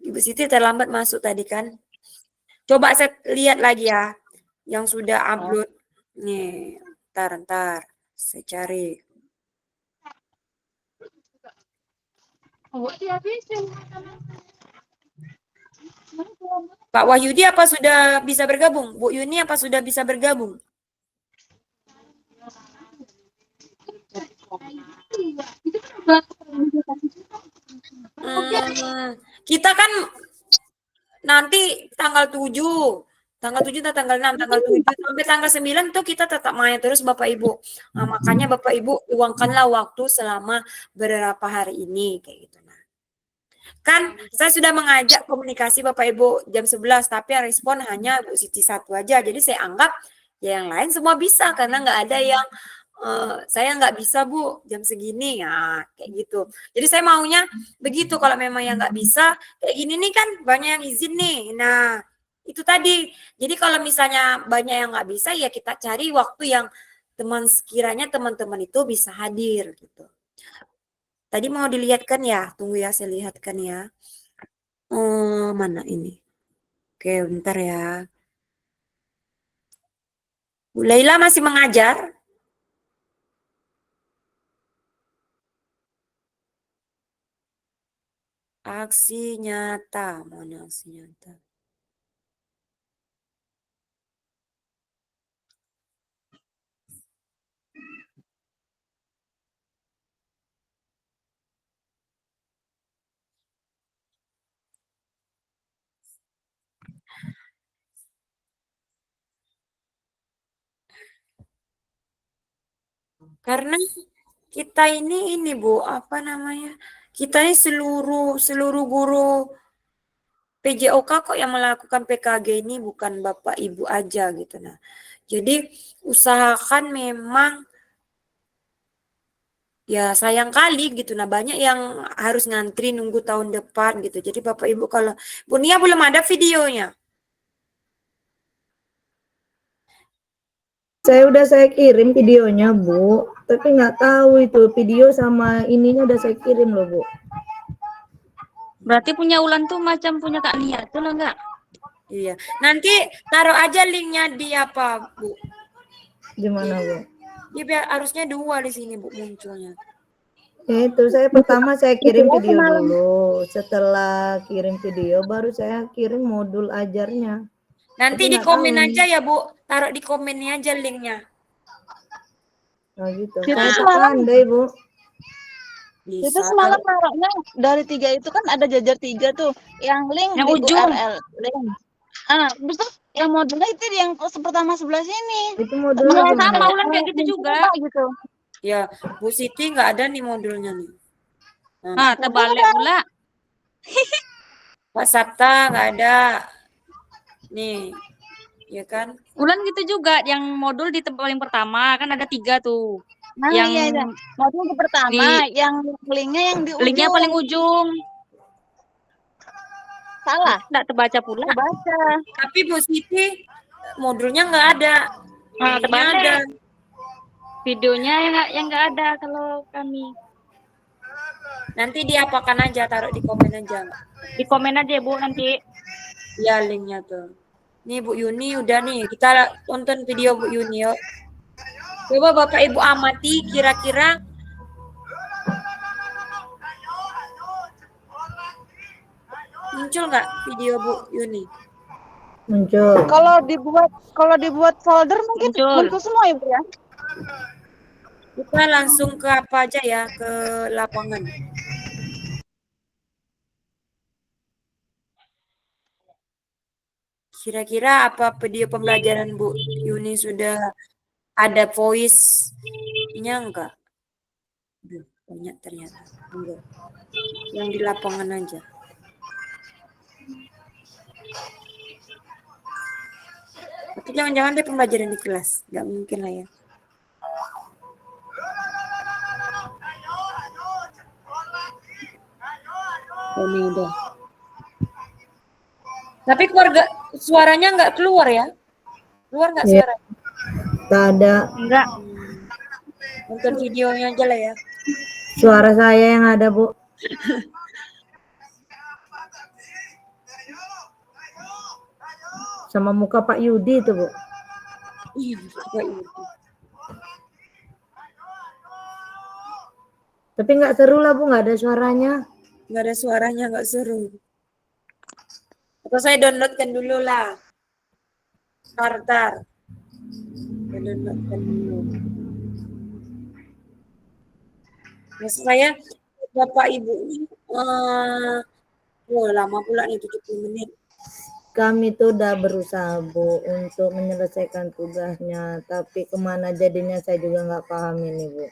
Ibu Siti terlambat masuk tadi kan. Coba saya lihat lagi ya yang sudah upload. Nih, ntar saya cari. Pak Wahyudi apa sudah bisa bergabung? Bu Yuni apa sudah bisa bergabung? Kita kan nanti tanggal 7 atau tanggal 6, tanggal 7 sampai tanggal 9 tuh kita tetap main terus Bapak Ibu. Nah, makanya Bapak Ibu luangkanlah waktu selama beberapa hari ini kayak gitu. Nah, kan saya sudah mengajak komunikasi Bapak Ibu jam 11 tapi yang respon hanya Bu Siti satu aja. Jadi saya anggap ya yang lain semua bisa karena nggak ada yang saya nggak bisa Bu jam segini ya kayak gitu. Jadi saya maunya begitu kalau memang yang nggak bisa kayak gini nih kan banyak yang izin nih. Nah itu tadi. Jadi kalau misalnya banyak yang nggak bisa ya kita cari waktu yang sekiranya teman-teman itu bisa hadir gitu. Tadi mau dilihatkan ya, tunggu ya saya lihatkan ya. Mana ini? Oke bentar ya. Bu Laila masih mengajar? Aksi nyata, mana aksi nyata? Karena kita ini Bu, apa namanya? Kita ini seluruh guru PJOK kok yang melakukan PKG ini bukan Bapak Ibu aja gitu nah. Jadi usahakan memang ya sayang kali gitu nah banyak yang harus ngantri nunggu tahun depan gitu. Jadi Bapak Ibu kalau Bu Nia belum ada videonya. Saya kirim videonya Bu, tapi nggak tahu itu video sama ininya udah saya kirim loh Bu. Berarti punya Ulan tuh macam punya Kak Nia tuh lah enggak? Iya. Nanti taruh aja linknya di apa Bu? Gimana Bu? Ya biar harusnya 2 di sini Bu munculnya. Ya itu saya pertama saya kirim video dulu, setelah kirim video baru saya kirim modul ajarnya. Nanti di komen aja ya Bu, taruh di komennya aja linknya. Oh gitu. Kita Saya semalam- pandai Bu. Bisa. Itu semalam naruhnya dari 3 itu kan ada jajar 3 tuh, yang link Yang di ujung. URL link. Terus yang modulnya itu yang pertama sebelah sini. Itu modulnya Sama gimana? Ulan kayak gitu juga. Gitu. Ya, Bu Siti nggak ada nih modulnya nih. Nah, terbalik pula. Pak Sabta nggak ada. Nih. ya kan? Ulan gitu juga, yang modul di paling pertama kan ada 3 tuh. Nah, Yang iya, iya. Modul di pertama, yang linknya yang di linknya ujung. paling ujung. Salah. Nggak terbaca pula. Kebaca. Tapi Bu Siti modulnya nggak ada. Nah, Linknya terbalik. ada. Videonya yang nggak ada kalau kami. Nanti diapakan aja, taruh di komen aja. Di komen aja Bu nanti. Ya linknya tuh. Nih Bu Yuni udah nih, kita tonton video Bu Yuni yuk. Coba Bapak Ibu amati kira-kira muncul nggak video Bu Yuni? Muncul. Kalau dibuat folder mungkin Muncul. semua Ibu ya. Kita langsung ke apa aja ya, ke lapangan. Kira-kira apa video pembelajaran Bu Yuni sudah ada voice-nya enggak? Aduh, banyak ternyata. Enggak. Yang di lapangan aja. Atau jangan-jangan dia pembelajaran di kelas. Enggak mungkin lah ya. Oh, ini udah. Tapi keluarga suaranya nggak keluar ya? Keluar nggak Iya. suara? Tak ada. Enggak. Nonton videonya aja lah ya. Suara saya yang ada, Bu. Sama muka Pak Yudi itu, Bu. Iya, coba ini. Tapi nggak seru lah, Bu. Nggak ada suaranya. Nggak ada suaranya, nggak seru. Atau saya downloadkan dulu lah. Tar. Saya downloadkan dulu. Maksud saya, Bapak Ibu ini, lama pula nih 70 menit. Kami tuh udah berusaha, Bu, untuk menyelesaikan tugasnya. Tapi kemana jadinya saya juga nggak paham ini, Bu.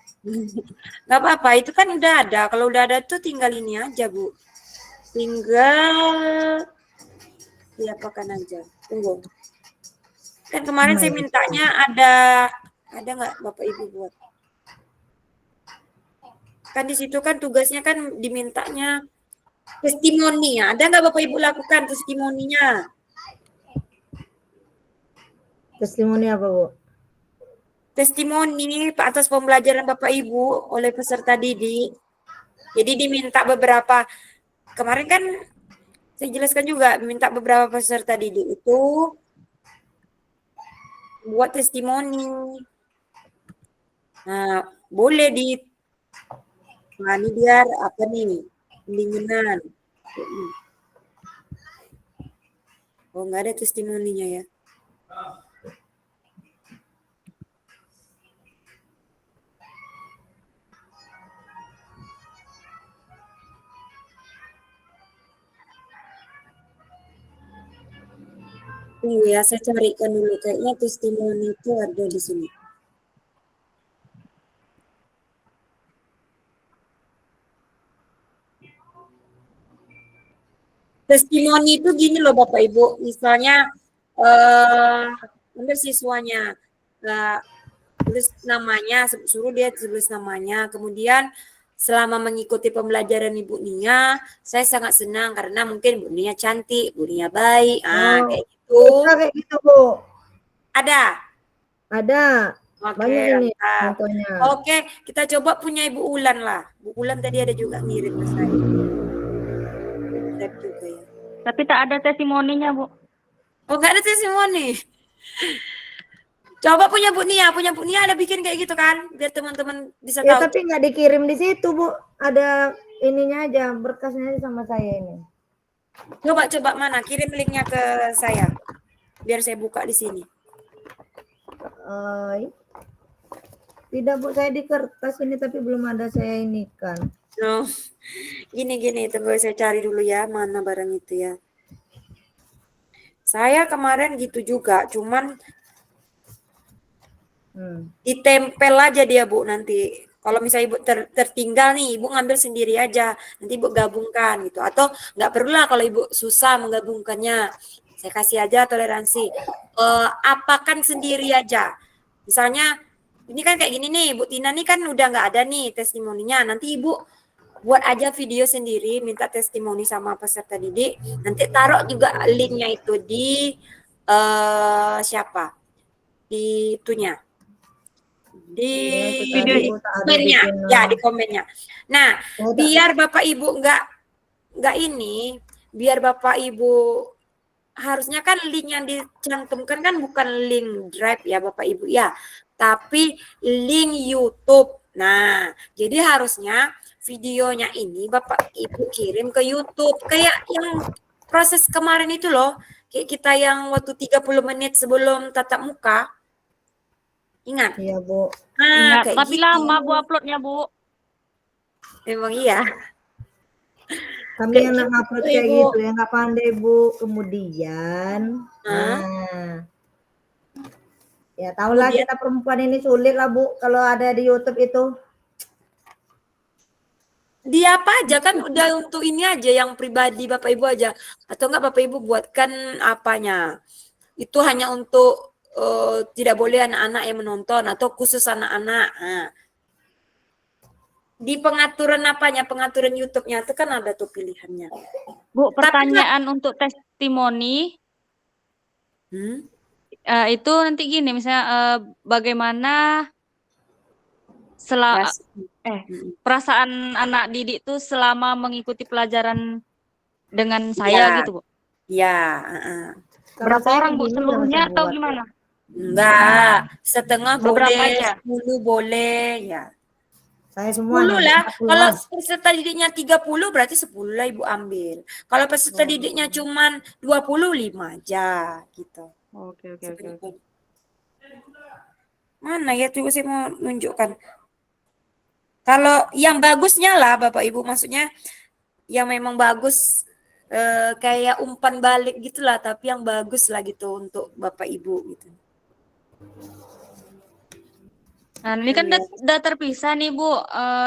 Nggak apa-apa, itu kan udah ada. Kalau udah ada tuh tinggal ini aja, Bu. Tinggal diapakan aja. Tunggu. Kan kemarin saya mintanya ada nggak Bapak Ibu buat? Kan di situ kan tugasnya kan dimintanya testimoni ya. Ada nggak Bapak Ibu lakukan testimoninya? Testimoni apa, Bu? Testimoni atas pembelajaran Bapak Ibu oleh peserta didik. Jadi diminta beberapa, kemarin kan saya jelaskan juga, minta beberapa peserta didik itu buat testimoni. Nah, boleh nah ini biar apa nih, bimbingan. Oh, nggak ada testimoninya ya. Tunggu ya, saya carikan dulu. Kayaknya testimoni itu ada di sini. Testimoni itu gini loh Bapak Ibu. Misalnya, ambil siswanya, tulis namanya, suruh dia tulis namanya. Kemudian selama mengikuti pembelajaran Ibu Nia, saya sangat senang karena mungkin Bu Nia cantik, Bu Nia baik, kayak gitu. Kayak gitu, Bu. Ada? Ada. Oke, Banyak ini mantap. contohnya. Oke, kita coba punya Ibu Ulan lah. Bu Ulan tadi ada juga ngirim ke saya. Ada juga ya. Tapi tak ada testimoninya, Bu. Oh, nggak ada testimoni. Coba punya Bu Nia ada bikin kayak gitu kan, biar teman-teman bisa Ya, tahu. tapi nggak dikirim di situ, Bu. Ada ininya aja, berkasnya aja sama saya ini. Coba mana, kirim linknya ke saya, biar saya buka di sini. Tidak, Bu, saya di kertas ini tapi belum ada saya ini kan. No, gini, tunggu saya cari dulu ya, mana barang itu ya. Saya kemarin gitu juga, cuman ditempel aja dia Bu nanti. Kalau misalnya Ibu tertinggal nih, Ibu ngambil sendiri aja, nanti Ibu gabungkan gitu. Atau nggak perlu lah kalau Ibu susah menggabungkannya. Saya kasih aja toleransi. Apakan sendiri aja. Misalnya, ini kan kayak gini nih, Bu Tina nih kan udah nggak ada nih testimoninya. Nanti Ibu buat aja video sendiri, minta testimoni sama peserta didik. Nanti taruh juga linknya itu di siapa? Di itunya. Di komennya. Ya, di komennya. Nah, biar Bapak Ibu nggak ini, biar Bapak Ibu harusnya kan link yang dicantumkan kan bukan link Drive ya Bapak Ibu ya, tapi link YouTube. Nah, jadi harusnya videonya ini Bapak Ibu kirim ke YouTube kayak yang proses kemarin itu loh. Kayak kita yang waktu 30 menit sebelum tatap muka. Ingat? Iya, Bu. Nah, Ingat, kayak tapi gitu. lama Bu uploadnya, Bu. Memang iya. Kami Kayak anak gitu, ngupload Ibu. kayak gitu ya nggak pandai, Bu. Kemudian, ya tahulah Kemudian? kita perempuan ini sulit lah, Bu, kalau ada di YouTube itu. Dia apa aja kan udah untuk ini aja yang pribadi Bapak Ibu aja, atau enggak Bapak Ibu buatkan apanya itu hanya untuk tidak boleh anak-anak yang menonton atau khusus anak-anak. Nah, di pengaturan apanya, pengaturan YouTube-nya itu kan ada tuh pilihannya. Bu, pertanyaan untuk testimoni itu nanti gini, misalnya bagaimana perasaan anak didik tuh selama mengikuti pelajaran dengan saya gitu, Bu? Iya. Berapa orang, Bu? Seluruhnya atau gimana? Enggak, setengah Beberapa boleh, aja? 10 boleh, ya. Saya semua 10 lah. 40 Kalau lah. peserta didiknya 30 berarti 10 lah Ibu ambil. Kalau peserta didiknya cuman 20, 5 aja gitu. Oke. Mana ya tuh saya mau nunjukkan. Kalau yang bagusnya lah Bapak Ibu, maksudnya yang memang bagus kayak umpan balik gitulah, tapi yang bagus lah gitu untuk Bapak Ibu gitu. Nah, ini kan udah terpisah nih, Bu,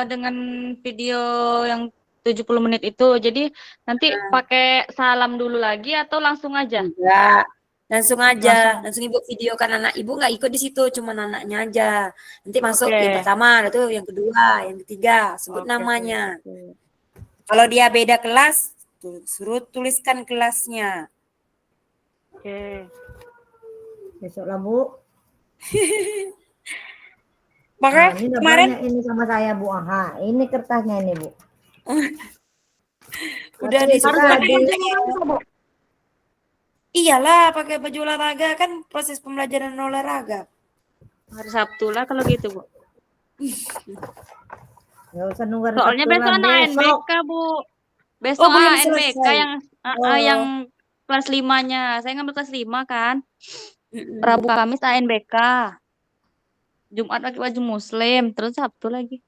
dengan video yang 70 menit itu. Jadi nanti pakai salam dulu lagi atau langsung aja? Enggak, langsung aja. Langsung Ibu videokan anak Ibu, nggak ikut di situ, cuma anaknya aja. Nanti masuk yang pertama, itu yang kedua, yang ketiga, sebut namanya. Kalau dia beda kelas, suruh tuliskan kelasnya. Oke. Besok lah, Bu. Makanya ini kemarin ini sama saya, Bu. Aha, ini kertasnya ini, Bu. udah Bu. Iyalah pakai baju olahraga, kan proses pembelajaran olahraga. Hari Sabtu lah kalau gitu, Bu. Nggak usah nunggu hari Soalnya Sabtu besok lah, anak ANBK, Bu. Besok belum ANBK selesai. yang kelas 5-nya. Saya ngambil kelas 5 kan. Rabu Kamis ANBK. Jumat pakai baju muslim, terus Sabtu lagi.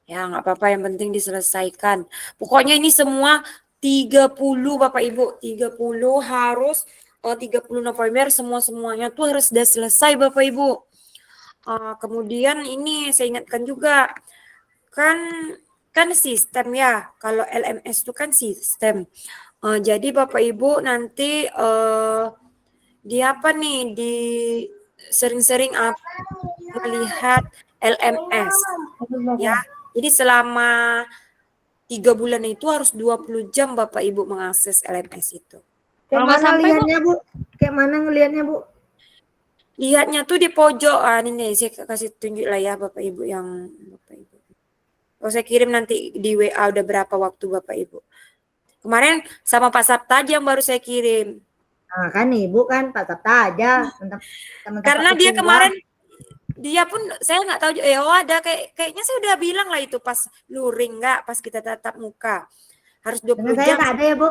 Ya nggak apa-apa, yang penting diselesaikan. Pokoknya ini semua 30 Bapak Ibu, 30 harus 30 November semuanya tuh harus sudah selesai Bapak Ibu. Kemudian ini saya ingatkan juga kan sistem ya, kalau LMS itu kan sistem. Jadi Bapak Ibu nanti di apa nih, di sering-sering melihat LMS ya. Jadi selama 3 bulan itu harus 20 jam Bapak Ibu mengakses LMS itu. Kayak mana lihatnya, Bu? Kayak mana ngelihatnya, Bu? Lihatnya tuh di pojok. Ini saya kasih tunjuk lah ya Bapak Ibu yang Bapak Ibu. Oh, saya kirim nanti di WA udah berapa waktu Bapak Ibu. Kemarin sama Pak Sabta aja yang baru saya kirim. Nah, kan Ibu kan Pak Sabta aja. Karena dia kemarin dia pun saya nggak tahu ada kayaknya saya udah bilang lah itu pas luring nggak pas kita tatap muka harus 20 jam. Saya ada ya, Bu.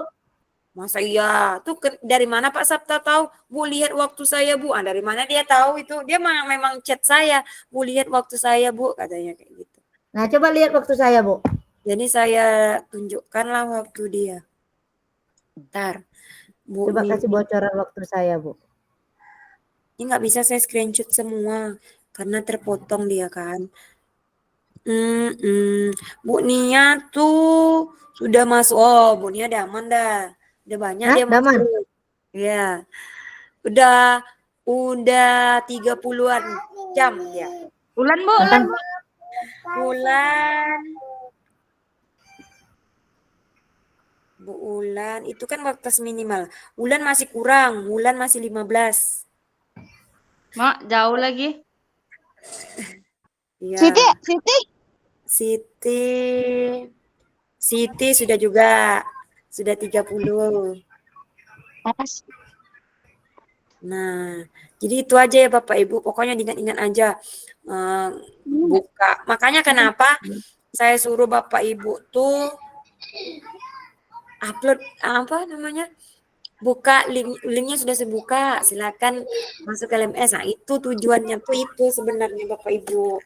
Masa iya? Tuh dari mana Pak Sabta tahu? Bu, lihat waktu saya, Bu. Dari mana dia tahu itu? Dia memang chat saya. Bu, lihat waktu saya, Bu, katanya kayak gitu. Nah, coba lihat waktu saya, Bu. Jadi saya tunjukkanlah waktu dia. Bentar. Bu, coba kasih bocoran waktu saya, Bu. Ini nggak bisa saya screenshot semua karena terpotong dia kan. Bu Nia tuh sudah masuk. Oh, Bu Nia udah aman dah. Udah banyak Hah? dia Daman? masuk. Ya. Udah 30-an jam dia. Ulan, Bu, Makan. Ulan, Bu. Bulan Bu Ulan itu kan batas minimal. Ulan masih kurang, Ulan masih 15. Mak, jauh lagi. Iya. Siti, Siti. Siti. Siti sudah juga. Sudah 30. Atas. Nah, jadi itu aja ya Bapak Ibu. Pokoknya diingat-ingat aja. Buka. Makanya kenapa saya suruh Bapak Ibu tuh upload apa namanya? Buka linknya sudah saya buka, silakan masuk ke LMS. Nah, itu tujuannya tuh itu sebenarnya Bapak Ibu.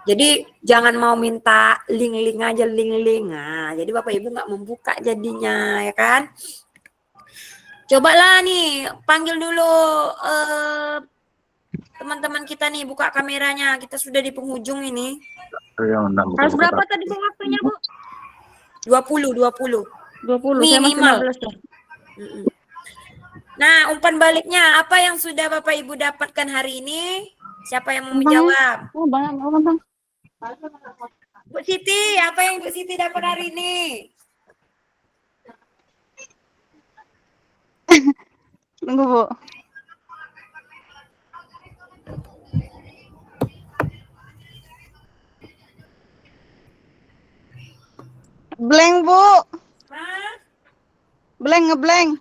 Jadi jangan mau minta link-link aja, link-link. Nah, jadi Bapak Ibu nggak membuka jadinya, ya kan? Cobalah nih, panggil dulu teman-teman kita nih, buka kameranya. Kita sudah di penghujung ini. Harus berapa tadi Bu waktunya, Bu? 20. 20. Saya masih Minimal. 15 ya. Nah, umpan baliknya apa yang sudah Bapak Ibu dapatkan hari ini? Siapa yang mau menjawab? Oh, Bang. Bu Siti, apa yang Bu Siti dapat hari ini? Tunggu, Bu. Blank, Bu. Hah? Ngeblank.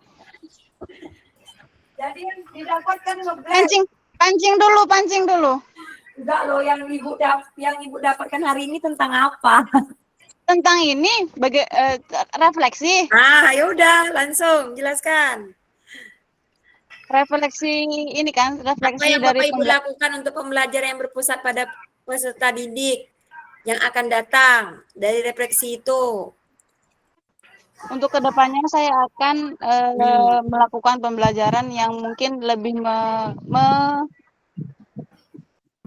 Jadi yang didapatkan ngeblank. Pancing dulu. Enggak loh, yang ibu dapatkan hari ini tentang apa? Tentang ini refleksi. Ah, ya udah, langsung jelaskan. Refleksi ini kan, Apa refleksi yang dari Bapak Ibu lakukan untuk pembelajaran yang berpusat pada peserta didik yang akan datang dari refleksi itu? Untuk kedepannya saya akan melakukan pembelajaran yang mungkin lebih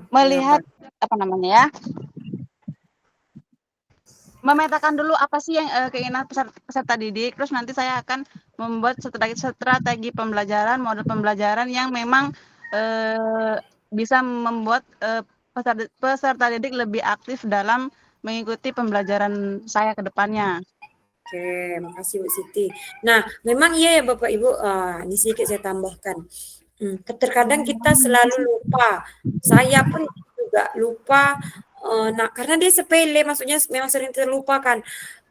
melihat apa namanya ya, memetakan dulu apa sih yang keinginan peserta didik, terus nanti saya akan membuat strategi pembelajaran, model pembelajaran yang memang bisa membuat peserta didik lebih aktif dalam mengikuti pembelajaran saya ke depannya. Oke, makasih Bu Siti. Nah, memang iya ya Bapak Ibu, ini sedikit saya tambahkan. Terkadang kita selalu lupa. Saya pun juga lupa. Nah, karena dia sepele, maksudnya memang sering terlupakan.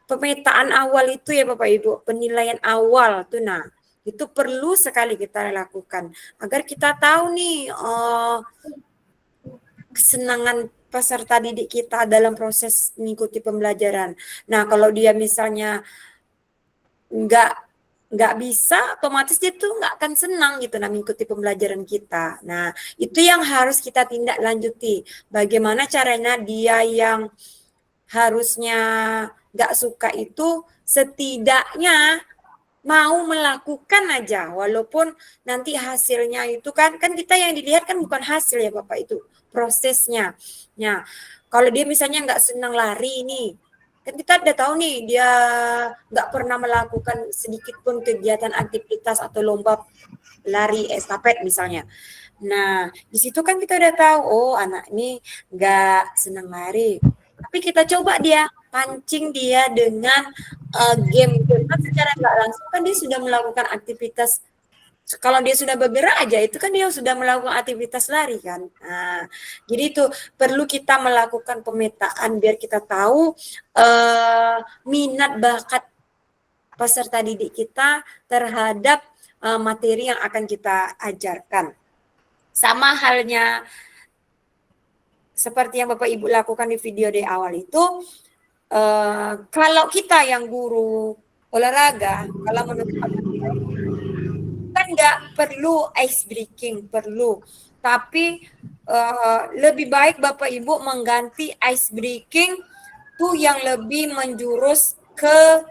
Pemetaan awal itu ya Bapak Ibu, penilaian awal tuh. Nah, itu perlu sekali kita lakukan agar kita tahu nih kesenangan peserta didik kita dalam proses mengikuti pembelajaran. Nah, kalau dia misalnya nggak bisa, otomatis dia tuh nggak akan senang gitu nah mengikuti pembelajaran kita. Nah, itu yang harus kita tindak lanjuti. Bagaimana caranya dia yang harusnya nggak suka itu setidaknya mau melakukan aja, walaupun nanti hasilnya itu kan kita yang dilihat kan bukan hasil ya Bapak, itu prosesnya. Nah, kalau dia misalnya nggak senang lari nih, kan kita udah tahu nih dia nggak pernah melakukan sedikit pun kegiatan aktivitas atau lomba lari estafet misalnya. Nah, di situ kan kita udah tahu, oh anak ini nggak senang lari. Tapi kita coba pancing dia dengan game. Kan secara nggak langsung kan dia sudah melakukan aktivitas. Kalau dia sudah bergerak aja, itu kan dia sudah melakukan aktivitas lari kan. Nah, jadi itu perlu kita melakukan pemetaan biar kita tahu minat bakat peserta didik kita terhadap materi yang akan kita ajarkan. Sama halnya seperti yang Bapak Ibu lakukan di video di awal itu, kalau kita yang guru olahraga, kalau menurut kan nggak perlu ice breaking, perlu. Tapi lebih baik Bapak Ibu mengganti ice breaking tuh yang lebih menjurus ke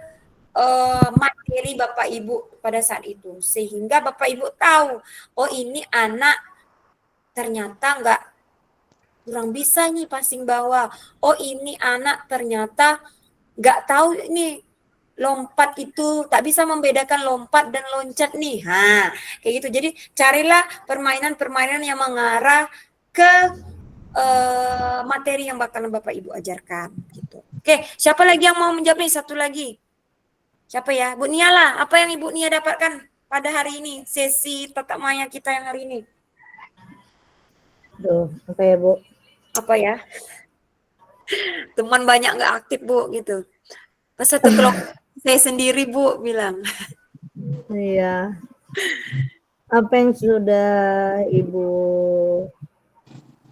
materi Bapak Ibu pada saat itu. Sehingga Bapak Ibu tahu, oh ini anak ternyata kurang bisa nih passing bawah. Oh ini anak ternyata nggak tahu ini lompat itu tak bisa membedakan lompat dan loncat nih. Kayak gitu. Jadi carilah permainan-permainan yang mengarah ke materi yang bakalan Bapak Ibu ajarkan gitu. Oke, siapa lagi yang mau menjawab nih? Satu lagi. Siapa ya? Bu Nia lah. Apa yang Ibu Nia dapatkan pada hari ini? Sesi tatap maya kita yang hari ini. Tuh, apa ya Bu? Apa ya? Teman banyak nggak aktif Bu gitu. Pas satu kelompok saya sendiri Bu bilang. Iya. Apa yang sudah Ibu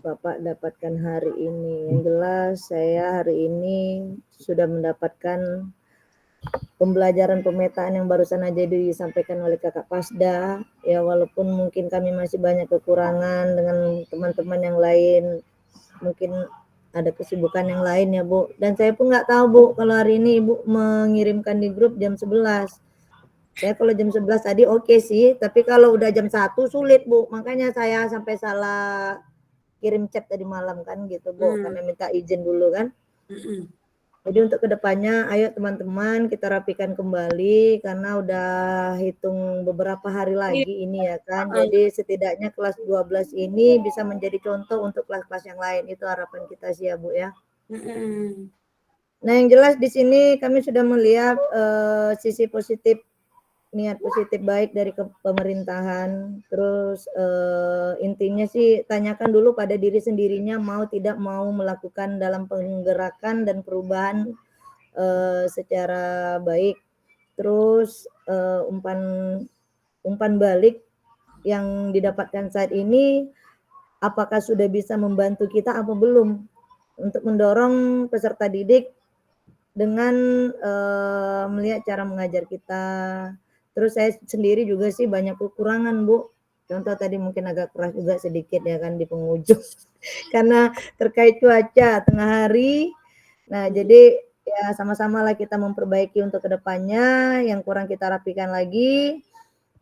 Bapak dapatkan hari ini? Yang jelas saya hari ini sudah mendapatkan pembelajaran pemetaan yang barusan aja disampaikan oleh Kakak Pasda. Ya walaupun mungkin kami masih banyak kekurangan dengan teman-teman yang lain, mungkin ada kesibukan yang lain ya Bu. Dan saya pun nggak tahu Bu kalau hari ini Ibu mengirimkan di grup jam 11. Saya kalau jam 11 tadi oke sih, tapi kalau udah jam 1 sulit Bu. Makanya saya sampai salah kirim chat tadi malam kan gitu Bu, karena minta izin dulu kan. Jadi untuk kedepannya ayo teman-teman kita rapikan kembali karena udah hitung beberapa hari lagi ini ya kan. Jadi setidaknya kelas 12 ini bisa menjadi contoh untuk kelas-kelas yang lain. Itu harapan kita sih ya Bu ya. Nah yang jelas di sini kami sudah melihat sisi positif, niat positif baik dari pemerintahan. Terus intinya sih tanyakan dulu pada diri sendirinya mau tidak mau melakukan dalam penggerakan dan perubahan secara baik. Terus umpan balik yang didapatkan saat ini apakah sudah bisa membantu kita apa belum untuk mendorong peserta didik dengan melihat cara mengajar kita. Terus saya sendiri juga sih banyak kekurangan Bu. Contoh tadi mungkin agak keras juga sedikit ya kan di penghujung. Karena terkait cuaca tengah hari. Nah jadi ya sama-sama lah kita memperbaiki untuk kedepannya. Yang kurang kita rapikan lagi.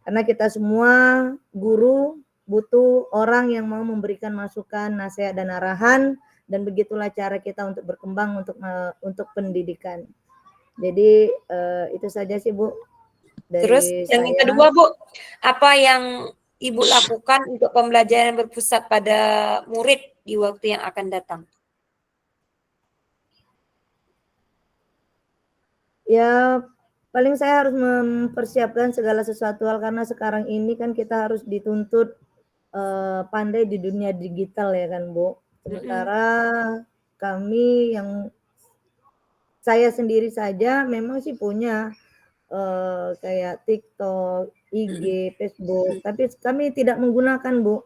Karena kita semua guru butuh orang yang mau memberikan masukan, nasihat dan arahan. Dan begitulah cara kita untuk berkembang untuk pendidikan. Jadi itu saja sih Bu. Terus yang kedua Bu, apa yang Ibu lakukan untuk pembelajaran berpusat pada murid di waktu yang akan datang? Ya paling saya harus mempersiapkan segala sesuatu hal karena sekarang ini kan kita harus dituntut pandai di dunia digital ya kan Bu. Sementara kami yang saya sendiri saja memang sih punya kayak TikTok, IG, Facebook, tapi kami tidak menggunakan Bu,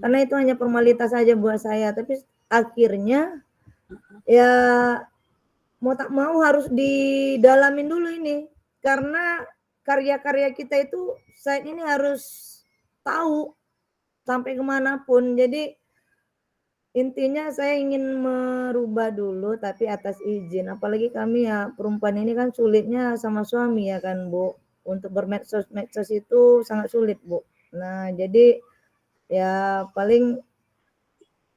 karena itu hanya formalitas saja buat saya. Tapi akhirnya ya mau tak mau harus didalamin dulu ini, karena karya-karya kita itu saat ini harus tahu sampai kemanapun. Jadi intinya saya ingin merubah dulu tapi atas izin. Apalagi kami ya perempuan ini kan sulitnya sama suami ya kan Bu. Untuk bermedsos itu sangat sulit Bu. Nah jadi ya paling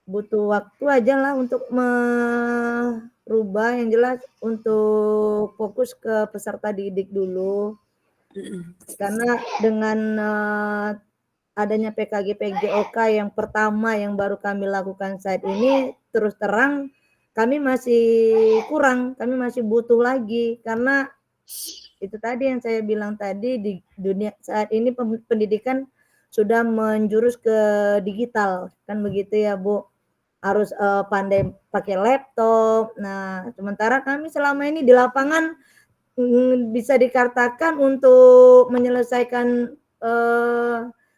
butuh waktu aja lah untuk merubah. Yang jelas untuk fokus ke peserta didik dulu. Karena dengan adanya PKG PJOK yang pertama yang baru kami lakukan saat ini, terus terang kami masih kurang, kami masih butuh lagi karena itu tadi yang saya bilang tadi di dunia saat ini pendidikan sudah menjurus ke digital kan begitu ya Bu, harus pandai pakai laptop. Nah sementara kami selama ini di lapangan bisa dikatakan untuk menyelesaikan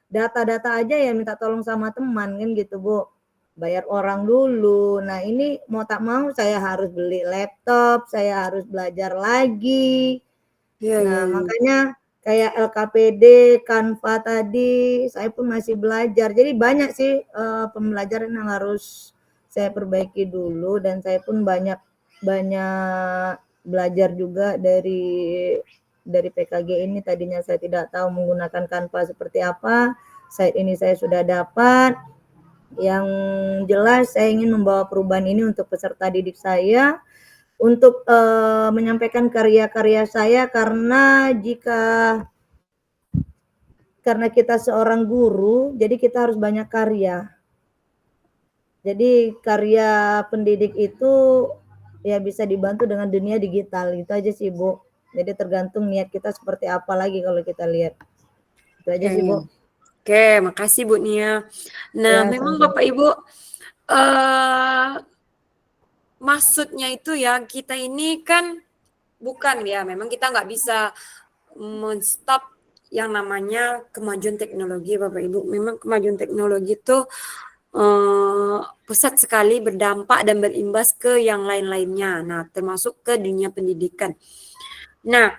data-data aja ya minta tolong sama teman kan gitu Bu, bayar orang dulu. Nah ini mau tak mau saya harus beli laptop, saya harus belajar lagi. Makanya kayak LKPD, Canva tadi saya pun masih belajar. Jadi banyak sih pembelajaran yang harus saya perbaiki dulu dan saya pun banyak belajar juga dari PKG ini. Tadinya saya tidak tahu menggunakan Canva seperti apa. Saat ini saya sudah dapat. Yang jelas saya ingin membawa perubahan ini untuk peserta didik saya untuk menyampaikan karya-karya saya, karena karena kita seorang guru, jadi kita harus banyak karya. Jadi karya pendidik itu ya bisa dibantu dengan dunia digital, itu aja sih Bu. Jadi tergantung niat kita seperti apa lagi kalau kita lihat. Itu aja sih Bu. Oke, makasih Bu Nia. Nah, Ya, memang sama-sama. Bapak Ibu, maksudnya itu ya, kita ini kan bukan ya, memang kita nggak bisa men-stop yang namanya kemajuan teknologi Bapak Ibu. Memang kemajuan teknologi itu pesat sekali berdampak dan berimbas ke yang lain-lainnya. Nah, termasuk ke dunia pendidikan. Nah,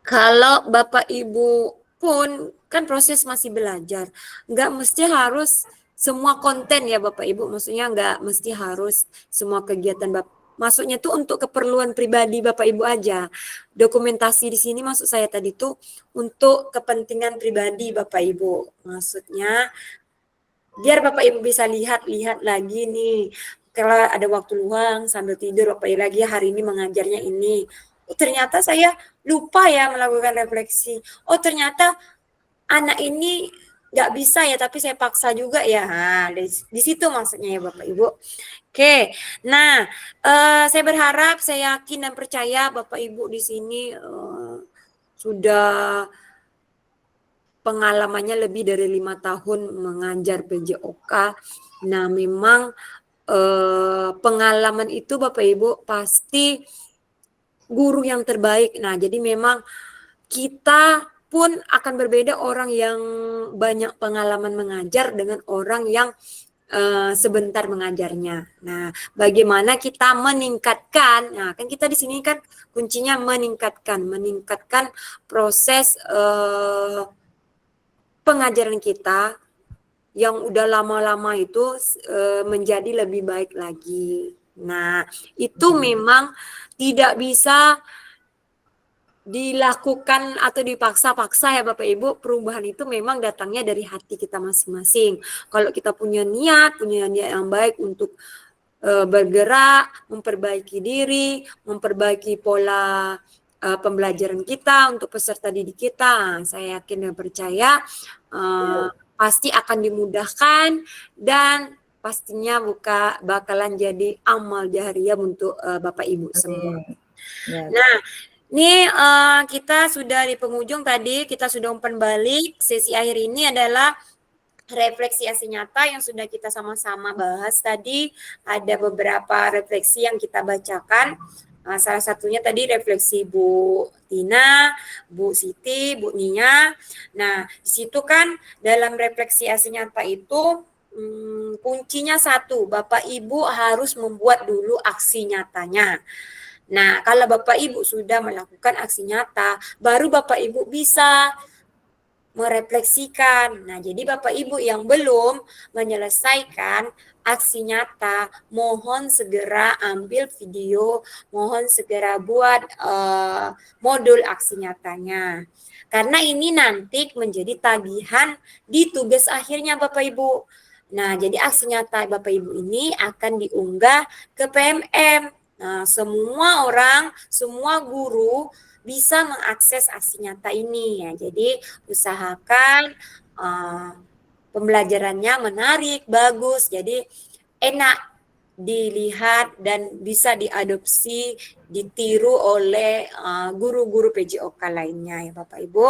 kalau Bapak Ibu pun kan proses masih belajar, nggak mesti harus semua konten ya Bapak Ibu, maksudnya nggak mesti harus semua kegiatan maksudnya tuh untuk keperluan pribadi Bapak Ibu aja. Dokumentasi di sini maksud saya tadi tuh untuk kepentingan pribadi Bapak Ibu. Maksudnya biar Bapak Ibu bisa lihat-lihat lagi nih. Kalau ada waktu luang sambil tidur Bapak Ibu lagi hari ini mengajarnya ini. Oh, ternyata saya lupa ya melakukan refleksi. Oh, ternyata anak ini nggak bisa ya, tapi saya paksa juga ya. Nah, di situ maksudnya ya Bapak Ibu. Oke, nah saya berharap, saya yakin dan percaya Bapak Ibu di sini sudah pengalamannya lebih dari 5 tahun mengajar PJOK. Nah, memang pengalaman itu Bapak Ibu pasti guru yang terbaik. Nah, jadi memang kita pun akan berbeda orang yang banyak pengalaman mengajar dengan orang yang sebentar mengajarnya. Nah, bagaimana kita meningkatkan? Nah, kan kita di sini kan kuncinya meningkatkan proses pengajaran kita yang udah lama-lama itu menjadi lebih baik lagi. Nah, itu memang tidak bisa dilakukan atau dipaksa-paksa ya Bapak Ibu. Perubahan itu memang datangnya dari hati kita masing-masing. Kalau kita punya niat yang baik untuk bergerak, memperbaiki diri, memperbaiki pola pembelajaran kita untuk peserta didik kita, saya yakin dan percaya pasti akan dimudahkan dan pastinya bakalan jadi amal jariah untuk Bapak Ibu semua. Ya. Nah, ini kita sudah di penghujung tadi, kita sudah umpan balik. Sesi akhir ini adalah refleksi aksi nyata yang sudah kita sama-sama bahas tadi. Ada beberapa refleksi yang kita bacakan. Salah satunya tadi refleksi Bu Tina, Bu Siti, Bu Nia. Nah, di situ kan dalam refleksi aksi nyata itu kuncinya satu, Bapak Ibu harus membuat dulu aksi nyatanya. Nah, kalau Bapak Ibu sudah melakukan aksi nyata, baru Bapak Ibu bisa merefleksikan. Nah, jadi Bapak Ibu yang belum menyelesaikan aksi nyata, mohon segera ambil video, mohon segera buat modul aksi nyatanya. Karena ini nanti menjadi tagihan di tugas akhirnya Bapak Ibu. Nah, jadi aksi nyata Bapak Ibu ini akan diunggah ke PMM. Nah, semua orang, semua guru bisa mengakses aksi nyata ini ya. Jadi usahakan pembelajarannya menarik, bagus, jadi enak dilihat dan bisa diadopsi, ditiru oleh guru-guru PJOK lainnya ya Bapak Ibu.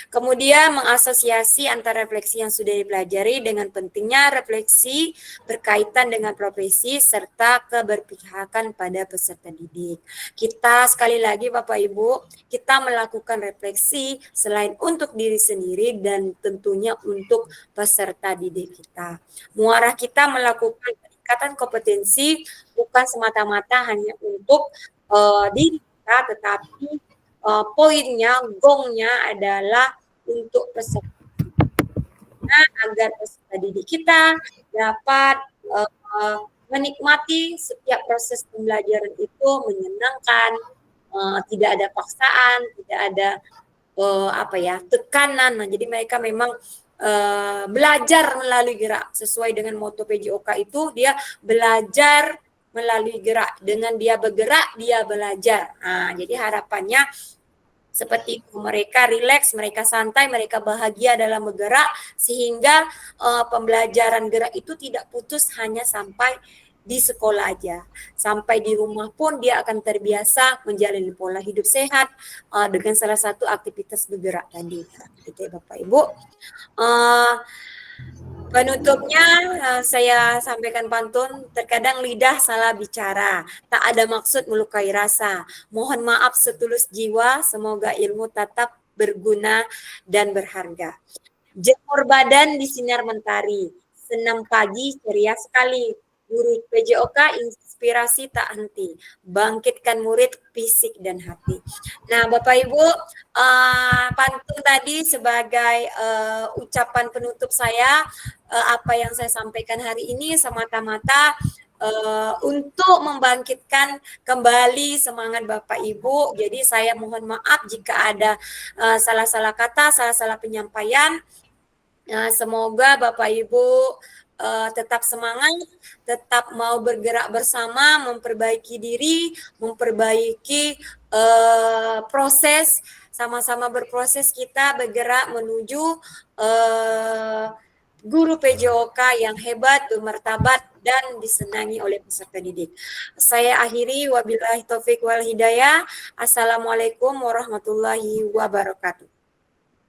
Kemudian mengasosiasi antara refleksi yang sudah dipelajari dengan pentingnya refleksi berkaitan dengan profesi serta keberpihakan pada peserta didik. Kita sekali lagi Bapak Ibu, kita melakukan refleksi selain untuk diri sendiri dan tentunya untuk peserta didik kita. Muarah kita melakukan peningkatan kompetensi bukan semata-mata hanya untuk diri kita, tetapi poinnya, gongnya adalah untuk peserta agar peserta didik kita dapat menikmati setiap proses pembelajaran itu menyenangkan, tidak ada paksaan, tidak ada tekanan. Nah, jadi mereka memang belajar melalui gerak sesuai dengan moto PJOK itu, dia belajar melalui gerak. Dengan dia bergerak, dia belajar. Nah, jadi harapannya seperti itu, mereka rileks, mereka santai, mereka bahagia dalam bergerak, sehingga pembelajaran gerak itu tidak putus hanya sampai di sekolah aja. Sampai di rumah pun dia akan terbiasa menjalani pola hidup sehat dengan salah satu aktivitas bergerak tadi. Gitu ya Bapak Ibu. Penutupnya saya sampaikan pantun, terkadang lidah salah bicara, tak ada maksud melukai rasa. Mohon maaf setulus jiwa, semoga ilmu tetap berguna dan berharga. Jemur badan di sinar mentari, senam pagi ceria sekali. Guru PJOK inspirasi tak henti, bangkitkan murid fisik dan hati. Nah, Bapak Ibu, pantun tadi sebagai ucapan penutup saya, apa yang saya sampaikan hari ini semata-mata untuk membangkitkan kembali semangat Bapak Ibu. Jadi saya mohon maaf jika ada salah-salah kata, salah-salah penyampaian. Semoga Bapak Ibu tetap semangat, tetap mau bergerak bersama, memperbaiki diri, memperbaiki proses, sama-sama berproses kita bergerak menuju guru PJOK yang hebat, bermartabat, dan disenangi oleh peserta didik. Saya akhiri, wabillahi taufik wal hidayah. Assalamualaikum warahmatullahi wabarakatuh.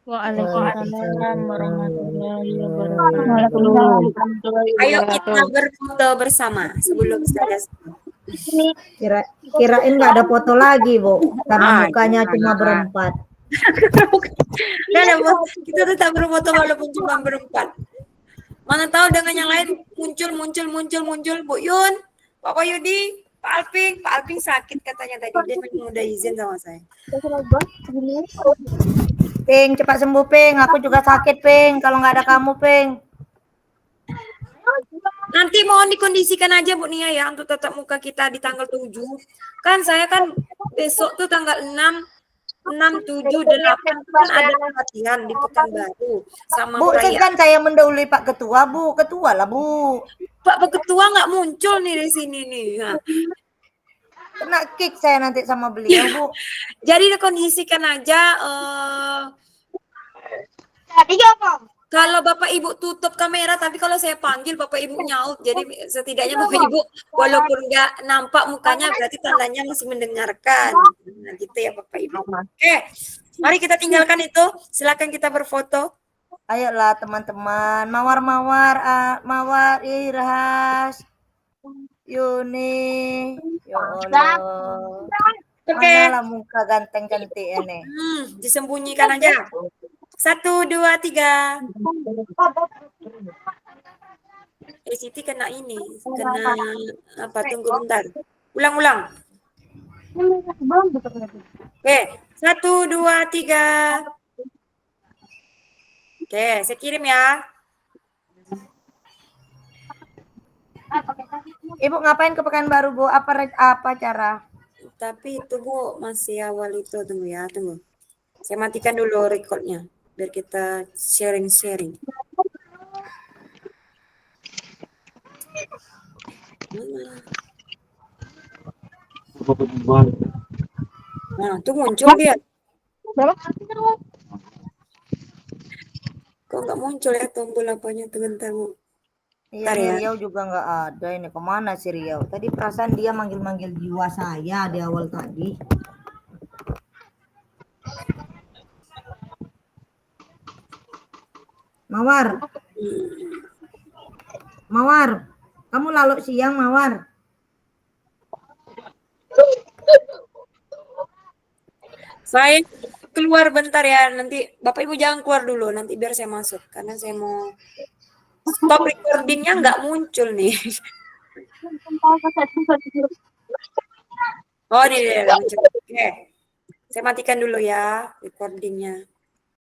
Waalaikumsalam warahmatullahi wabarakatuh. Ayo kita berfoto bersama sebelum saya. Kirain nggak ada foto lagi, Bu, karena mukanya cuma berempat. Kita tetap berfoto walaupun cuma berempat. Mana tahu dengan yang lain muncul Bu Yun, Pak Yudi, Pak Alping sakit katanya tadi, dia udah izin sama saya. Ping, cepat sembuh, Ping. Aku juga sakit, Ping. Kalau nggak ada kamu, Ping. Nanti mohon dikondisikan aja Bu Nia ya untuk tatap muka kita di tanggal 7. Kan saya kan besok tuh tanggal 6, 7, 8 kan ada latihan di Pekanbaru sama Bu, perayaan. kan saya mendahului Pak Ketua, Bu. Ketua lah, Bu. Pak Ketua nggak muncul nih di sini nih. Nah. Kena kick saya nanti sama beliau, Bu. Jadi dikondisikan aja. Kalau Bapak Ibu tutup kamera, tapi kalau saya panggil Bapak Ibu nyaut. Jadi setidaknya Bapak Ibu walaupun nggak nampak mukanya berarti tandanya masih mendengarkan. Nah, gitu ya Bapak Ibu. Oke, mari kita tinggalkan itu. Silakan kita berfoto. Ayolah teman-teman. Mawar Irhas. Yuni. Ya Allah. Manalah muka ganteng cantik ini. Disembunyikan aja. 1, 2, 3. Siti kena ini, kena apa? Tunggu bentar. Ulang. Oke, 1, 2, 3. Oke, saya kirim ya. Ibu ngapain ke Pekanbaru, Bu? Apa cara? Tapi itu Bu masih awal itu, tunggu ya, tunggu. Saya matikan dulu recordnya biar kita sharing. Nah, tuh muncul dia. Kok nggak muncul ya tombol apanya tuh, bentar Bu. Iya, ya. Riau juga nggak ada ini. Kemana sih Riau? Tadi perasaan dia manggil-manggil jiwa saya di awal tadi. Mawar, kamu lalu siang, Mawar. Saya keluar bentar ya, nanti Bapak Ibu jangan keluar dulu, nanti biar saya masuk karena saya mau stop recordingnya nggak muncul nih. Oh, ini muncul. Oke, saya matikan dulu ya recordingnya.